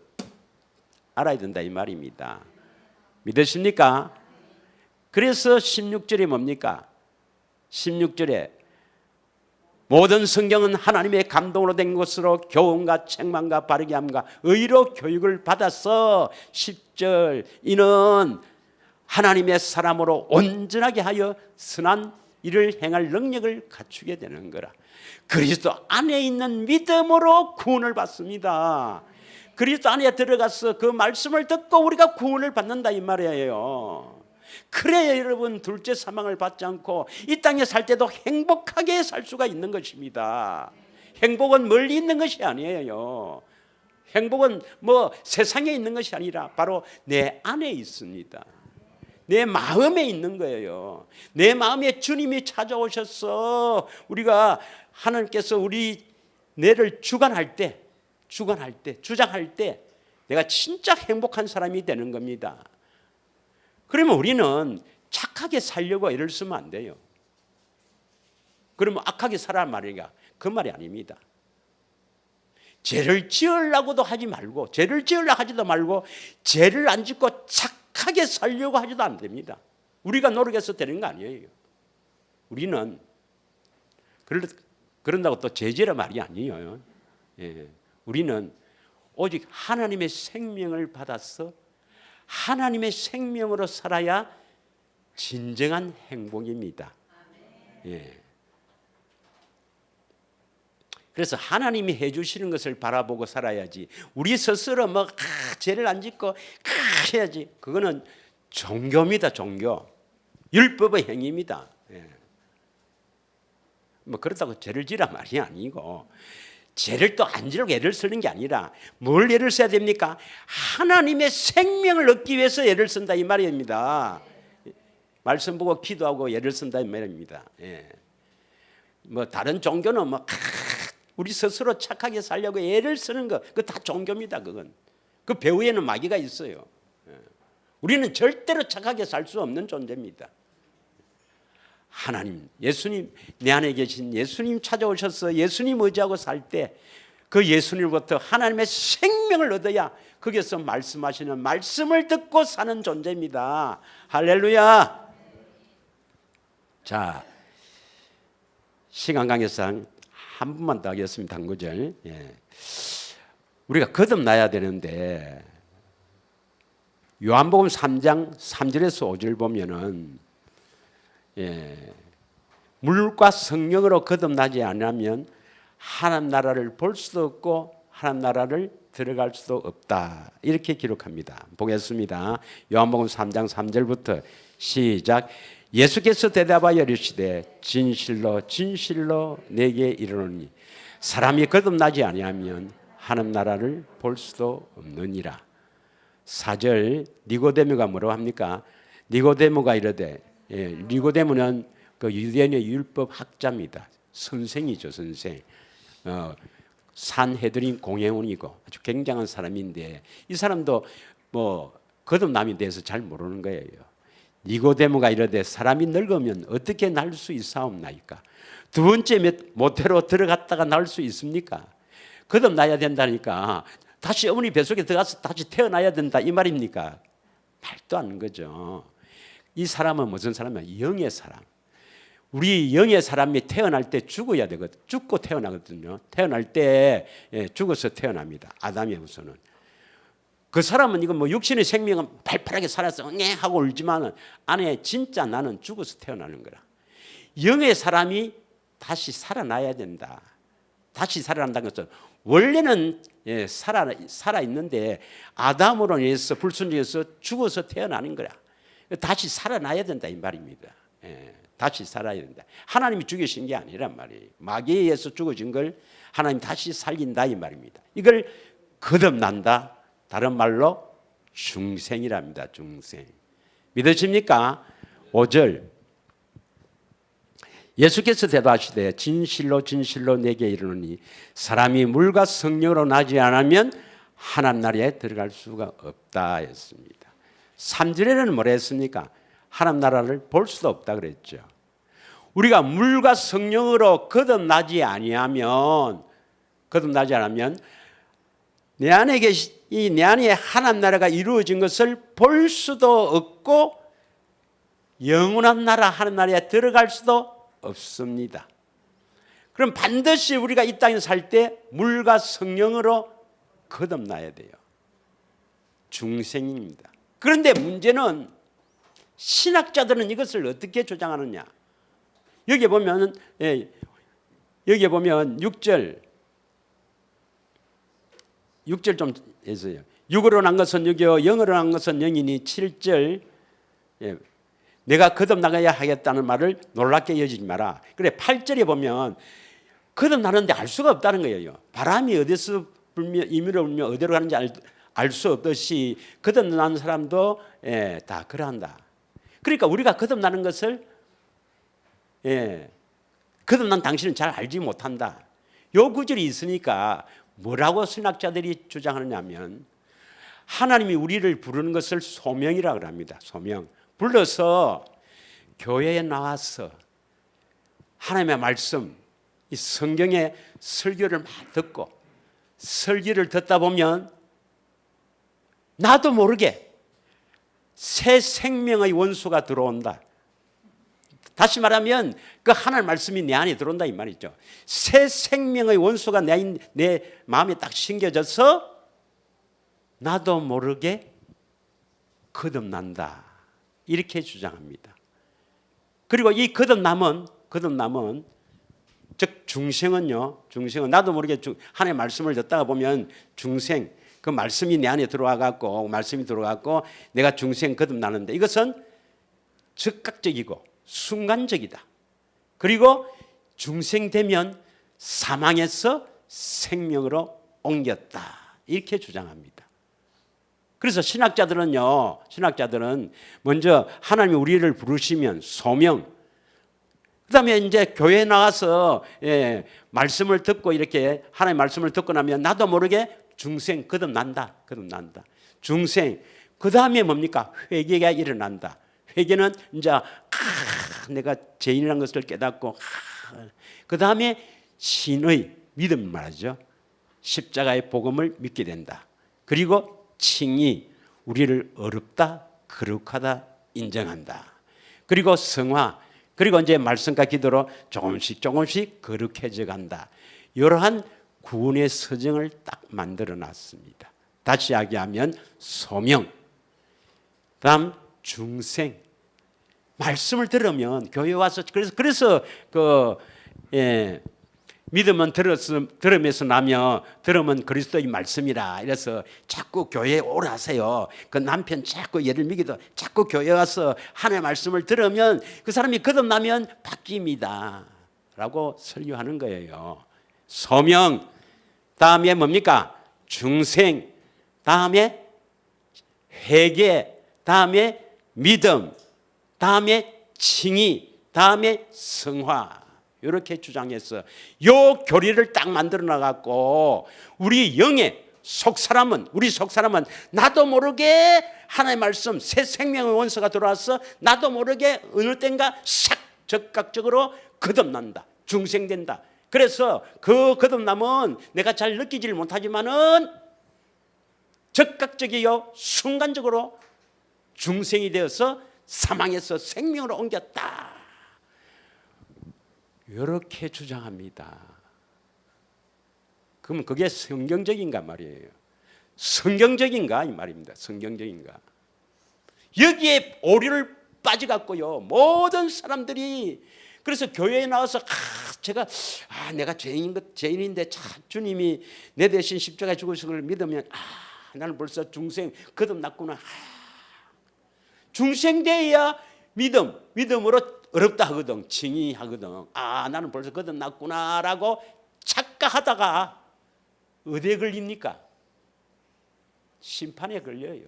알아야 된다 이 말입니다. 믿으십니까? 그래서 16절에 뭡니까? 16절에 모든 성경은 하나님의 감동으로 된 것으로 교훈과 책망과 바르게 함과 의로 교육을 받아서 10절 이는 하나님의 사람으로 온전하게 하여 선한 일을 행할 능력을 갖추게 되는 거라. 그리스도 안에 있는 믿음으로 구원을 받습니다. 그리스도 안에 들어가서 그 말씀을 듣고 우리가 구원을 받는다 이 말이에요. 그래야 여러분 둘째 사망을 받지 않고 이 땅에 살 때도 행복하게 살 수가 있는 것입니다. 행복은 멀리 있는 것이 아니에요. 행복은 뭐 세상에 있는 것이 아니라 바로 내 안에 있습니다. 내 마음에 있는 거예요. 내 마음에 주님이 찾아오셔서 우리가 하나님께서 우리 뇌를 주관할 때 주장할 때 내가 진짜 행복한 사람이 되는 겁니다. 그러면 우리는 착하게 살려고 애를 쓰면 안 돼요. 그러면 악하게 살아란 말이니까 그 말이 아닙니다. 죄를 지으려고도 하지 말고 죄를 지으려고 하지도 말고 죄를 안 짓고 착하게 살려고 하지도 안 됩니다. 우리가 노력해서 되는 거 아니에요. 우리는 그런다고 또 죄지란 말이 아니에요. 우리는 오직 하나님의 생명을 받아서 하나님의 생명으로 살아야 진정한 행복입니다. 그래서 하나님이 해주시는 것을 바라보고 살아야지 우리 스스로 뭐 죄를 안 짓고 해야지 그거는 종교입니다. 종교 율법의 행위입니다. 뭐 그렇다고 죄를 지란 말이 아니고 죄를 또 안 지려고 애를 쓰는 게 아니라 뭘 애를 써야 됩니까? 하나님의 생명을 얻기 위해서 애를 쓴다 이 말입니다. 말씀 보고 기도하고 애를 쓴다 이 말입니다. 뭐 다른 종교는 뭐 우리 스스로 착하게 살려고 애를 쓰는 거 그거 다 종교입니다. 그건 그 배후에는 마귀가 있어요. 우리는 절대로 착하게 살 수 없는 존재입니다. 하나님, 예수님, 내 안에 계신 예수님 찾아오셔서 예수님 의지하고 살 때 그 예수님부터 하나님의 생명을 얻어야 거기서 말씀하시는 말씀을 듣고 사는 존재입니다. 할렐루야. 자, 시간 관계상 한 분만 더 하겠습니다. 한 구절. 우리가 거듭나야 되는데 요한복음 3장 3절에서 5절 보면은 물과 성령으로 거듭나지 않으면 하나님 나라를 볼 수도 없고 하나님 나라를 들어갈 수도 없다. 이렇게 기록합니다. 보겠습니다. 요한복음 3장 3절부터 시작. 예수께서 대답하여 이르시되 진실로 진실로 내게 이르노니 사람이 거듭나지 아니하면 하나님 나라를 볼 수도 없느니라. 4절 니고데모가 뭐라고 합니까? 니고데모가 이르되 니고데모는 그 유대인의 율법 학자입니다. 선생이죠, 선생. 산헤드린 공회원이고 아주 굉장한 사람인데 이 사람도 뭐 거듭남에 대해서 잘 모르는 거예요. 니고데모가 이르되 사람이 늙으면 어떻게 날 수 있사옵나이까? 두 번째 모태로 들어갔다가 날 수 있습니까? 거듭나야 된다니까 다시 어머니 뱃속에 들어가서 다시 태어나야 된다 이 말입니까? 말도 안 거죠. 이 사람은 무슨 사람이야? 영의 사람. 우리 영의 사람이 태어날 때 죽어야 되거든. 죽고 태어나거든요. 태어날 때 죽어서 태어납니다. 아담의 후손은. 그 사람은 이거 뭐 육신의 생명은 팔팔하게 살아서 응애 하고 울지만 안에 진짜 나는 죽어서 태어나는 거라. 영의 사람이 다시 살아나야 된다. 다시 살아난다는 것은 원래는 살아 있는데 아담으로 인해서 불순종해서 죽어서 태어나는 거야. 다시 살아나야 된다 이 말입니다. 다시 살아야 된다. 하나님이 죽이신 게 아니란 말이에요. 마귀에 의해서 죽어진 걸 하나님 다시 살린다 이 말입니다. 이걸 거듭난다. 다른 말로 중생이랍니다. 중생. 믿으십니까? 5절 예수께서 대답하시되 진실로 진실로 내게 이르노니 사람이 물과 성령으로 나지 않으면 하나님 나라에 들어갈 수가 없다 했습니다. 3절에는 뭐라 했습니까? 하나님 나라를 볼 수도 없다 그랬죠. 우리가 물과 성령으로 거듭나지 않으면 내 안에 내 안에 하나님 나라가 이루어진 것을 볼 수도 없고 영원한 나라 하나님 나라에 들어갈 수도 없습니다. 그럼 반드시 우리가 이 땅에 살 때 물과 성령으로 거듭나야 돼요. 중생입니다. 그런데 문제는 신학자들은 이것을 어떻게 주장하느냐? 여기 보면 6절 좀 해서요. 육으로 난 것은 육이요 영으로 난 것은 영이니 7절 내가 거듭나가야 하겠다는 말을 놀랍게 여기지 마라. 그래 8절에 보면 거듭나는데 알 수가 없다는 거예요. 바람이 어디서 불며 이미로 불며 어디로 가는지 알 수 없듯이 거듭나는 사람도 다 그러한다. 그러니까 우리가 거듭나는 것을 거듭난 당신은 잘 알지 못한다. 요 구절이 있으니까 뭐라고 신학자들이 주장하느냐 하면 하나님이 우리를 부르는 것을 소명이라고 합니다. 소명. 불러서 교회에 나와서 하나님의 말씀, 이 성경의 설교를 막 듣고 설교를 듣다 보면 나도 모르게 새 생명의 원수가 들어온다. 다시 말하면 그 하나님 말씀이 내 안에 들어온다 이 말이죠. 새 생명의 원수가 내 마음에 딱 심겨져서 나도 모르게 거듭난다. 이렇게 주장합니다. 그리고 이 거듭남은 즉 중생은 나도 모르게 하나님의 말씀을 듣다가 보면 중생 그 말씀이 내 안에 들어와갖고 내가 중생 거듭나는데 이것은 즉각적이고 순간적이다. 그리고 중생되면 사망에서 생명으로 옮겼다. 이렇게 주장합니다. 그래서 신학자들은 먼저 하나님이 우리를 부르시면 소명, 그다음에 이제 교회에 나와서 말씀을 듣고 이렇게 하나님의 말씀을 듣고 나면 나도 모르게 중생 거듭난다. 중생. 그다음에 뭡니까? 회개가 일어난다. 회개는 이제 내가 죄인이라는 것을 깨닫고 그다음에 신의 믿음 말하죠. 십자가의 복음을 믿게 된다. 그리고 칭의, 우리를 어렵다, 거룩하다 인정한다. 그리고 성화, 그리고 이제 말씀과 기도로 조금씩 거룩해져 간다. 이러한 구원의 서정을 딱 만들어 놨습니다. 다시 이야기하면 소명, 다음 중생. 말씀을 들으면 교회 와서 그래서 믿음은 들으면서 나며 들으면 그리스도의 말씀이라. 이래서 자꾸 교회에 오라 하세요. 그 남편 자꾸 예를 미기도 자꾸 교회 와서 하나님의 말씀을 들으면 그 사람이 거듭나면 바뀝니다 라고 설교하는 거예요. 소명, 다음에 뭡니까? 중생, 다음에 회개, 다음에 믿음, 다음에 칭의, 다음에 성화. 이렇게 주장해서 요 교리를 딱 만들어 나갔고, 우리 영의 우리 속 사람은 나도 모르게 하나님의 말씀 새 생명의 원소가 들어와서 나도 모르게 어느 땐가 싹 적극적으로 거듭난다, 중생된다. 그래서 그 거듭남은 내가 잘 느끼지를 못하지만은 적극적이요 순간적으로 중생이 되어서 사망에서 생명으로 옮겼다, 이렇게 주장합니다. 그럼 그게 성경적인가 말이에요. 성경적인가 이 말입니다. 성경적인가. 여기에 오류를 빠져갖고요, 모든 사람들이 그래서 교회에 나와서 내가 죄인인데 주님이 내 대신 십자가에 죽으신 걸 믿으면 나는 벌써 중생 거듭났구나. 중생되어야 믿음으로 어렵다 하거든, 칭의하거든. 나는 벌써 거듭났구나라고 착각하다가 어디에 걸립니까? 심판에 걸려요.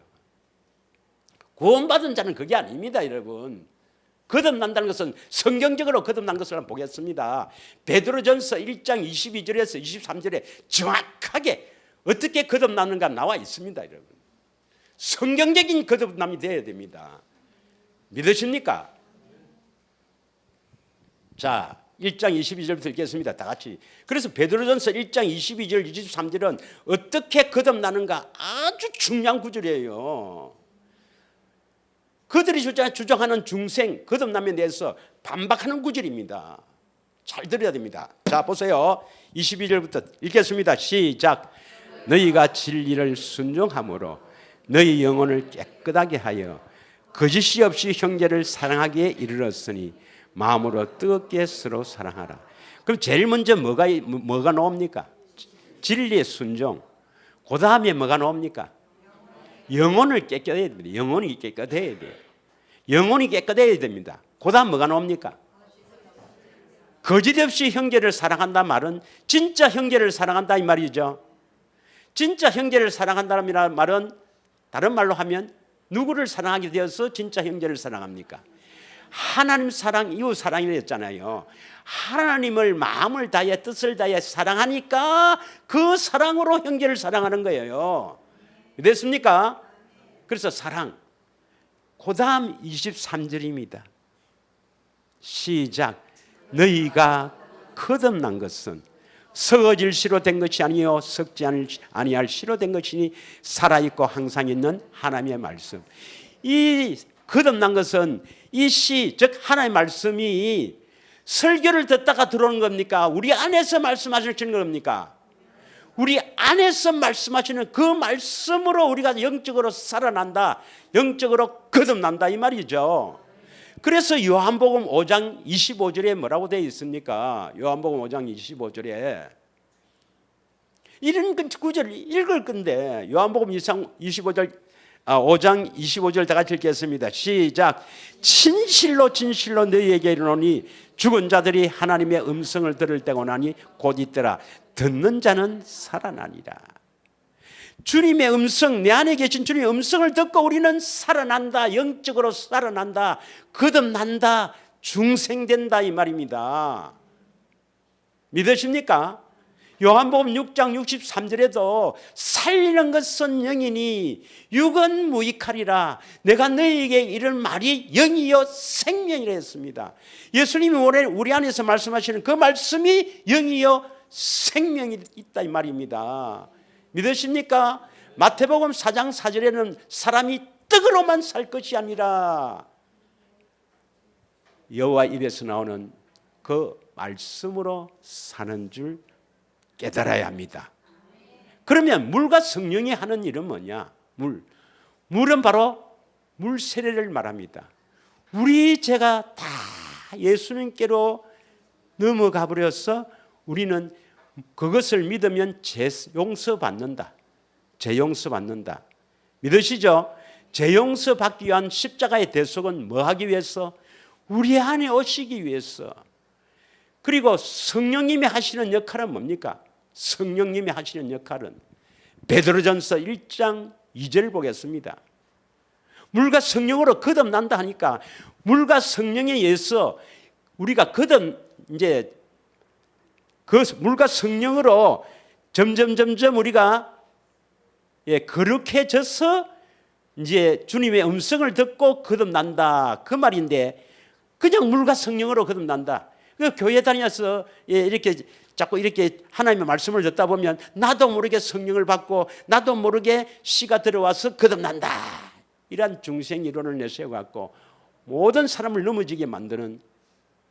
구원받은 자는 그게 아닙니다, 여러분. 거듭난다는 것은 성경적으로 거듭난 것을 한번 보겠습니다. 베드로전서 1장 22절에서 23절에 정확하게 어떻게 거듭나는가 나와 있습니다, 여러분. 성경적인 거듭남이 되어야 됩니다. 믿으십니까? 자, 1장 22절부터 읽겠습니다. 다 같이. 그래서 베드로전서 1장 22절 23절은 어떻게 거듭나는가 아주 중요한 구절이에요. 그들이 주장하는 중생 거듭남에 대해서 반박하는 구절입니다. 잘 들어야 됩니다. 자, 보세요. 22절부터 읽겠습니다. 시작. 너희가 진리를 순종함으로 너희 영혼을 깨끗하게 하여 거짓이 없이 형제를 사랑하기에 이르렀으니 마음으로 뜨겁게 서로 사랑하라. 그럼 제일 먼저 뭐가 나옵니까? 진리의 순종. 그 다음에 뭐가 나옵니까? 영혼을 깨끗해야 됩니다. 영혼이 깨끗해야 돼요. 영혼이 깨끗해야 됩니다. 그 다음 뭐가 나옵니까? 거짓 없이 형제를 사랑한다 말은 진짜 형제를 사랑한다 이 말이죠. 진짜 형제를 사랑한다는 말은 다른 말로 하면 누구를 사랑하게 되어서 진짜 형제를 사랑합니까? 하나님 사랑, 이웃 사랑이라 했잖아요. 하나님을 마음을 다해 뜻을 다해 사랑하니까 그 사랑으로 형제를 사랑하는 거예요. 됐습니까? 그래서 사랑. 그 다음 23절입니다. 시작. 너희가 거듭난 것은 썩어질 씨로 된 것이 아니요 썩지 아니할 씨로 된 것이니 살아있고 항상 있는 하나님의 말씀. 이 거듭난 것은 이 씨, 즉 하나님의 말씀이 설교를 듣다가 들어오는 겁니까? 우리 안에서 말씀하시는 겁니까? 우리 안에서 말씀하시는 그 말씀으로 우리가 영적으로 살아난다, 영적으로 거듭난다 이 말이죠. 그래서 요한복음 5장 25절에 뭐라고 되어 있습니까? 요한복음 5장 25절에 이런 구절을 읽을 건데, 요한복음 5장 25절 다 같이 읽겠습니다. 시작. 진실로 진실로 너희에게 이르노니 죽은 자들이 하나님의 음성을 들을 때가 오나니 곧 있더라. 듣는 자는 살아나니라. 주님의 음성, 내 안에 계신 주님의 음성을 듣고 우리는 살아난다, 영적으로 살아난다, 거듭난다, 중생된다 이 말입니다. 믿으십니까? 요한복음 6장 63절에도 살리는 것은 영이니 육은 무익하리라. 내가 너희에게 이런 말이 영이요 생명이라 했습니다. 예수님이 우리 안에서 말씀하시는 그 말씀이 영이요 생명이 있다 이 말입니다. 믿으십니까? 마태복음 4장 4절에는 사람이 떡으로만 살 것이 아니라 여호와 입에서 나오는 그 말씀으로 사는 줄 깨달아야 합니다. 그러면 물과 성령이 하는 일은 뭐냐? 물은 바로 물 세례를 말합니다. 우리 죄가 다 예수님께로 넘어가 버려서 우리는 그것을 믿으면 죄 용서받는다. 죄 용서받는다. 믿으시죠? 죄 용서받기 위한 십자가의 대속은 뭐 하기 위해서? 우리 안에 오시기 위해서. 그리고 성령님이 하시는 역할은 뭡니까? 성령님이 하시는 역할은 베드로전서 1장 2절 보겠습니다. 물과 성령으로 거듭난다 하니까 물과 성령에 의해서 우리가 이제 그 물과 성령으로 점점 우리가 거룩해져서 이제 주님의 음성을 듣고 거듭난다 그 말인데, 그냥 물과 성령으로 거듭난다. 그 교회 다녀서 이렇게 자꾸 이렇게 하나님의 말씀을 듣다 보면 나도 모르게 성령을 받고 나도 모르게 씨가 들어와서 거듭난다, 이런 중생 이론을 내세워갖고 모든 사람을 넘어지게 만드는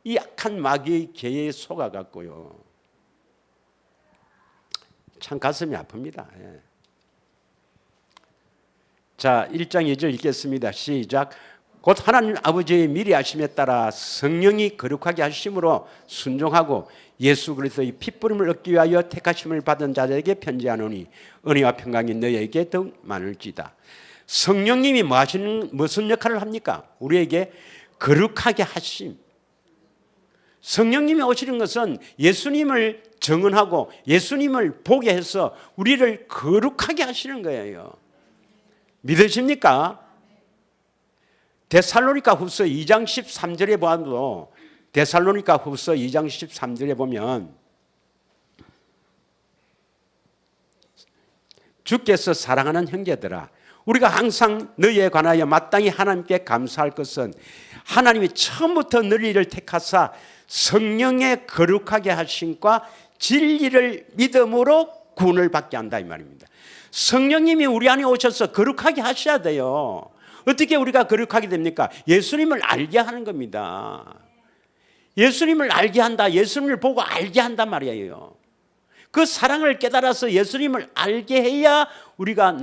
이 악한 마귀의 계에 속아갖고요, 참 가슴이 아픕니다. 자, 1장 2절 읽겠습니다. 시작. 곧 하나님 아버지의 미리 하심에 따라 성령이 거룩하게 하심으로 순종하고 예수 그리스도의 핏부림을 얻기 위하여 택하심을 받은 자들에게 편지하노니 은혜와 평강이 너희에게 더욱 많을지다. 성령님이 무슨 역할을 합니까? 우리에게 거룩하게 하심. 성령님이 오시는 것은 예수님을 정언하고 예수님을 보게 해서 우리를 거룩하게 하시는 거예요. 믿으십니까? 데살로니가 후서 2장 13절에 보아도, 데살로니가 후서 2장 13절에 보면 주께서 사랑하는 형제들아, 우리가 항상 너희에 관하여 마땅히 하나님께 감사할 것은 하나님이 처음부터 너희를 택하사 성령의 거룩하게 하심과 진리를 믿음으로 구원을 받게 한다, 이 말입니다. 성령님이 우리 안에 오셔서 거룩하게 하셔야 돼요. 어떻게 우리가 거룩하게 됩니까? 예수님을 알게 하는 겁니다. 예수님을 알게 한다. 예수님을 보고 알게 한단 말이에요. 그 사랑을 깨달아서 예수님을 알게 해야 우리가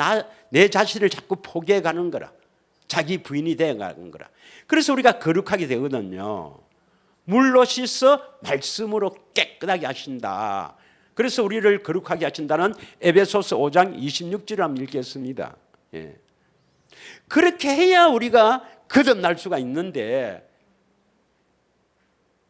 내 자신을 자꾸 포기해 가는 거라. 자기 부인이 되어 가는 거라. 그래서 우리가 거룩하게 되거든요. 물로 씻어 말씀으로 깨끗하게 하신다. 그래서 우리를 거룩하게 하신다는 에베소서 5장 26절을 한번 읽겠습니다. 예. 그렇게 해야 우리가 거듭날 수가 있는데,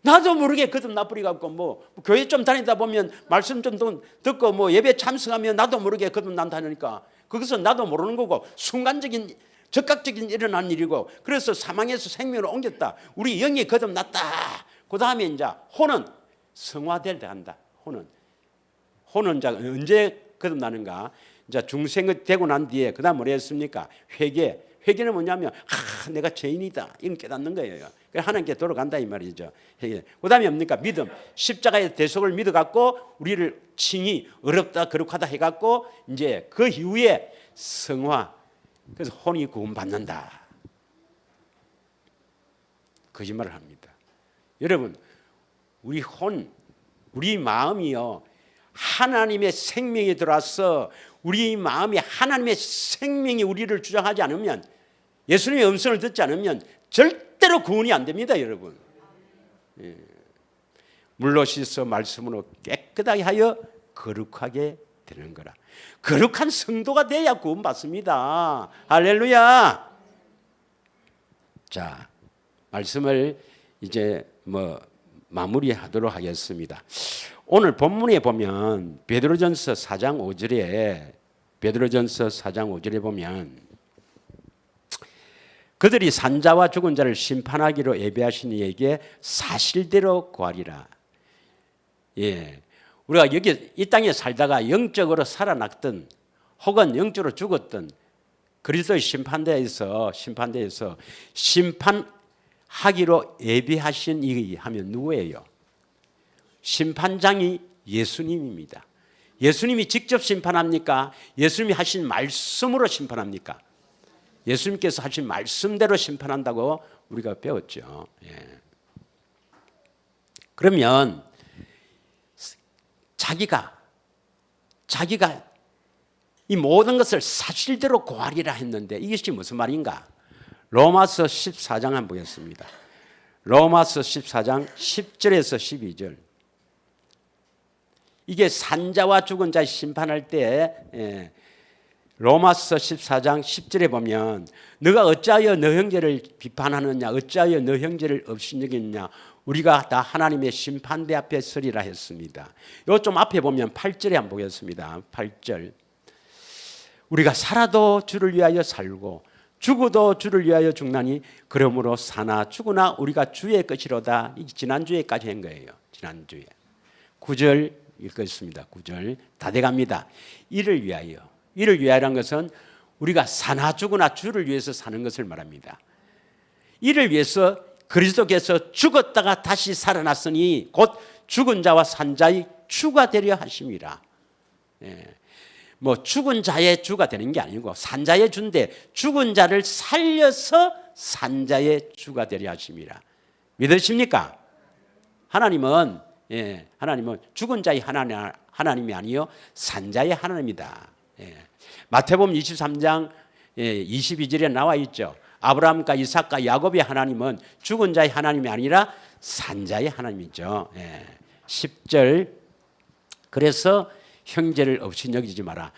나도 모르게 거듭나 버리갖고 뭐 교회 좀 다니다 보면 말씀 좀 듣고 뭐 예배 참석하면 나도 모르게 거듭난다니까, 그것은 나도 모르는 거고 순간적인 즉각적인 일어난 일이고, 그래서 사망에서 생명으로 옮겼다. 우리 영이 거듭났다. 그 다음에 이제 혼은 성화될 때 한다. 혼은 이제 언제 거듭나는가? 이제 중생이 되고 난 뒤에 그다음 뭐라 했습니까? 회개는 뭐냐면 내가 죄인이다, 이건 깨닫는 거예요. 그래서 하나님께 돌아간다 이 말이죠. 회개. 그다음에 뭡니까? 믿음. 십자가의 대속을 믿어갖고 우리를 칭이 어렵다 거룩하다 해갖고 이제 그 이후에 성화. 그래서 혼이 구원받는다. 거짓말을 합니다. 여러분, 우리 마음이요, 하나님의 생명이 들어와서 우리 마음이 하나님의 생명이 우리를 주장하지 않으면, 예수님의 음성을 듣지 않으면 절대로 구원이 안 됩니다, 여러분. 예. 물로 씻어 말씀으로 깨끗하게 하여 거룩하게 되는 거라. 거룩한 성도가 돼야 구원받습니다. 할렐루야. 자, 말씀을 이제 마무리하도록 하겠습니다. 오늘 본문에 보면 베드로전서 4장 5절에 보면 그들이 산자와 죽은 자를 심판하기로 예비하신 이에게 사실대로 구하리라. 예, 우리가 여기 이 땅에 살다가 영적으로 살아났든 혹은 영적으로 죽었든 그리스도의 심판대에서 심판하기로 예비하신 이 하면 누구예요? 심판장이 예수님입니다. 예수님이 직접 심판합니까? 예수님이 하신 말씀으로 심판합니까? 예수님께서 하신 말씀대로 심판한다고 우리가 배웠죠. 예. 그러면 자기가 이 모든 것을 사실대로 고하리라 했는데 이것이 무슨 말인가? 로마서 14장 한번 보겠습니다. 로마서 14장 10절에서 12절. 이게 산자와 죽은 자 심판할 때 로마서 14장 10절에 보면 너가 어찌하여 너 형제를 비판하느냐 어찌하여 너 형제를 업신여기느냐 우리가 다 하나님의 심판대 앞에 서리라 했습니다. 요 좀 앞에 보면 8절에 한번 보겠습니다. 8절. 우리가 살아도 주를 위하여 살고 죽어도 주를 위하여 죽나니 그러므로 사나 죽으나 우리가 주의 것이로다. 지난주에까지 한 거예요. 지난주에. 9절 읽겠습니다. 9절 다 돼갑니다. 이를 위하여. 이를 위하여란 것은 우리가 사나 죽으나 주를 위해서 사는 것을 말합니다. 이를 위해서 그리스도께서 죽었다가 다시 살아났으니 곧 죽은 자와 산 자의 주가 되려 하심이라. 뭐 죽은 자의 주가 되는 게 아니고 산 자의 주인데 죽은 자를 살려서 산 자의 주가 되려 하심이라. 믿으십니까? 하나님은 죽은 자의 하나님이 아니요 산 자의 하나님이다. 마태복음 23장 22절에 나와 있죠. 아브라함과 이삭과 야곱의 하나님은 죽은 자의 하나님이 아니라 산 자의 하나님이죠. 10절 그래서 형제를 없이 여기지 마라.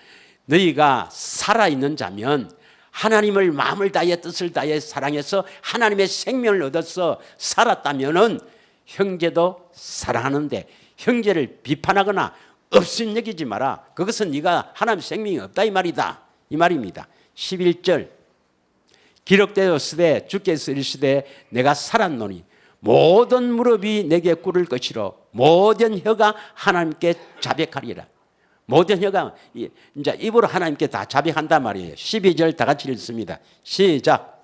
너희가 살아있는 자면 하나님을 마음을 다해 뜻을 다해 사랑해서 하나님의 생명을 얻어서 살았다면은 형제도 사랑하는데 형제를 비판하거나 없인 여기지 마라. 그것은 네가 하나님의 생명이 없다 이 말이다. 이 말입니다. 11절 기록되었으되 주께서 이르시되 내가 살았노니 모든 무릎이 내게 꿇을 것이로 모든 혀가 하나님께 자백하리라. 모든 혀가 이제 입으로 하나님께 다 자백한단 말이에요. 12절 다 같이 읽습니다. 시작.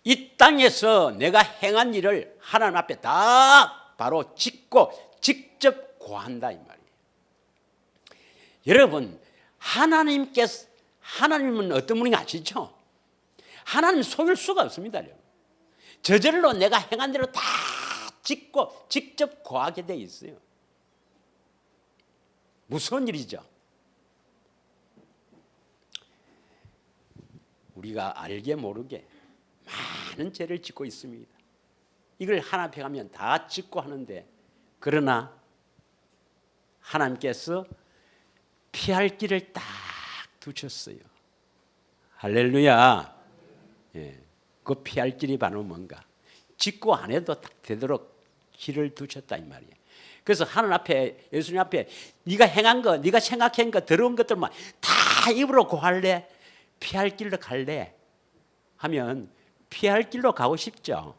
이 땅에서 내가 행한 일을 하나님 앞에 다 바로 짓고 직접 고한다 이 말이에요. 여러분 하나님은 어떤 분인지 아시죠? 하나님 속일 수가 없습니다. 여러분. 저절로 내가 행한 대로 다 짓고 직접 고하게 돼 있어요. 무서운 일이죠. 우리가 알게 모르게 많은 죄를 짓고 있습니다. 이걸 하나님 앞에 가면 다 짓고 하는데 그러나 하나님께서 피할 길을 딱 두셨어요. 할렐루야. 그 피할 길이 바로 뭔가 짓고 안 해도 딱 되도록 길을 두셨다 이 말이에요. 그래서 하나님 앞에 예수님 앞에 네가 행한 거 네가 생각한 거 더러운 것들만 다 입으로 고할래 피할 길로 갈래 하면 피할 길로 가고 싶죠.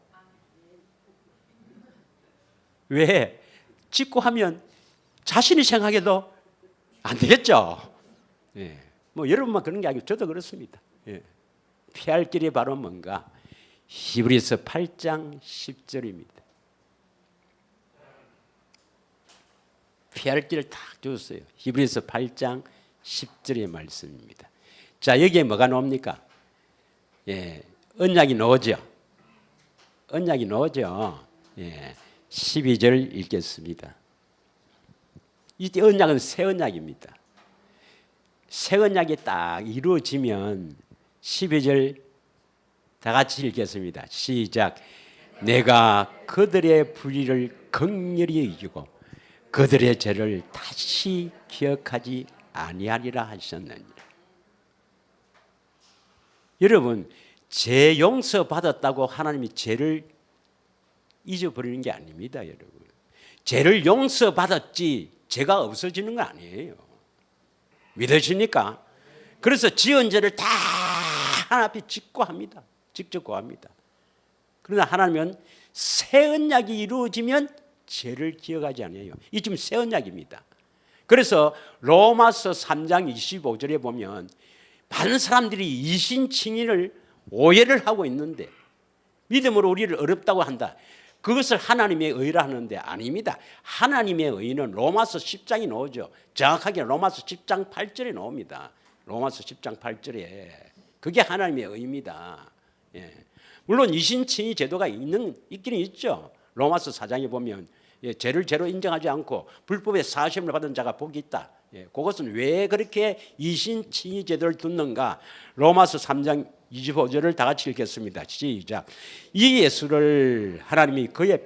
왜? 짓고 하면 자신이 생각해도 안 되겠죠. 뭐 여러분만 그런 게 아니고 저도 그렇습니다. 피할 길이 바로 뭔가 히브리서 8장 10절입니다. 피할 길을 딱 줬어요. 히브리서 8장 10절의 말씀입니다. 자 여기에 뭐가 나옵니까? 언약이 나오죠. 언약이 나오죠. 12절 읽겠습니다. 이 언약은 새 언약입니다. 새 언약이 딱 이루어지면 12절 다 같이 읽겠습니다. 시작. 내가 그들의 불의를 긍휼히 이기고 그들의 죄를 다시 기억하지 아니하리라 하셨느니라. 여러분 죄 용서 받았다고 하나님이 죄를 잊어버리는 게 아닙니다. 여러분 죄를 용서 받았지 죄가 없어지는 거 아니에요. 믿으십니까? 그래서 지은 죄를 다 하나님 앞에 짓고 합니다. 직접 고합니다. 그러나 하나님은 새 언약이 이루어지면 죄를 기억하지 않아요. 이 지금 새 언약입니다. 그래서 로마서 3장 25절에 보면 많은 사람들이 이신칭의를 오해를 하고 있는데 믿음으로 우리를 어렵다고 한다. 그것을 하나님의 의라 하는데 아닙니다. 하나님의 의는 로마서 10장이 나오죠. 정확하게 로마서 10장 8절에 나옵니다. 로마서 10장 8절에 그게 하나님의 의입니다. 물론 이신칭의 제도가 있기는 있죠. 로마서 4장에 보면 예, 죄를 죄로 인정하지 않고 불법의 사심을 받은 자가 복이 있다. 예, 그것은 왜 그렇게 이신칭의 제도를 뒀는가? 로마서 3장 25절을 다 같이 읽겠습니다. 시작. 이 예수를 하나님이 그의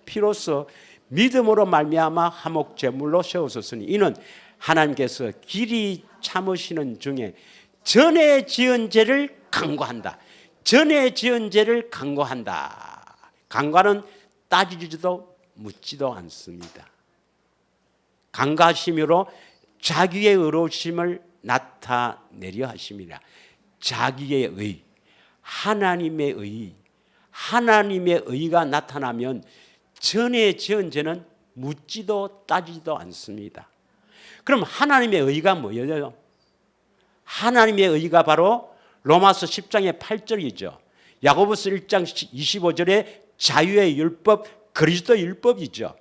피로써 믿음으로 말미암아 화목 제물로 세우셨으니 이는 하나님께서 길이 참으시는 중에 전에 지은 죄를 간구한다. 전에 지은 죄를 간구한다. 간구는 따지지도 묻지도 않습니다. 간구하심으로 자기의 의로우심을 나타내려 하십니다. 자기의 의, 하나님의 의가 나타나면 전에 지은 죄는 묻지도 따지지도 않습니다. 그럼 하나님의 의가 뭐예요? 하나님의 의가 바로 로마서 10장의 8절이죠. 야고보서 1장 25절에 자유의 율법, 그리스도 율법이죠.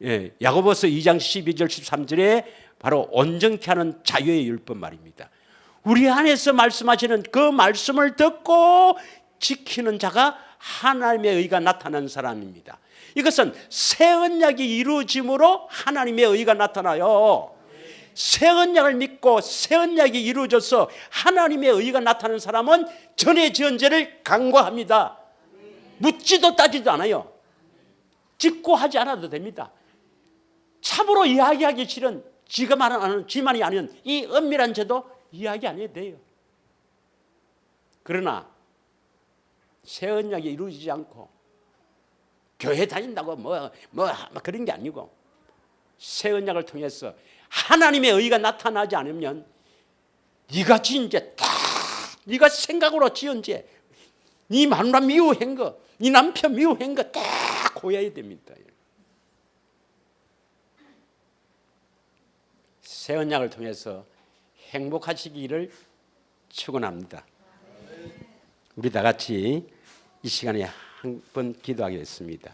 예, 야고보서 2장 12절 13절에 바로 온전케 하는 자유의 율법 말입니다. 우리 안에서 말씀하시는 그 말씀을 듣고 지키는 자가 하나님의 의가 나타나는 사람입니다. 이것은 새 언약이 이루어짐으로 하나님의 의가 나타나요. 새 언약을 믿고 새 언약이 이루어져서 하나님의 의가 나타나는 사람은 전에 지은 죄를 간구합니다. 묻지도 따지도 않아요. 짓고 하지 않아도 됩니다. 참으로 이야기하기 싫은 지만이 아니는 이 은밀한 죄도 이야기 안 해도 돼요. 그러나 새 언약이 이루어지지 않고 교회 다닌다고 뭐 그런 게 아니고 새 언약을 통해서 하나님의 의가 나타나지 않으면 네가 지은 죄 다 네가 생각으로 지은 죄, 네 마누라 미워한 거, 네 남편 미워한 거 다 고여야 됩니다. 새 언약을 통해서 행복하시기를 축원합니다. 우리 다 같이 이 시간에 한 번 기도하겠습니다.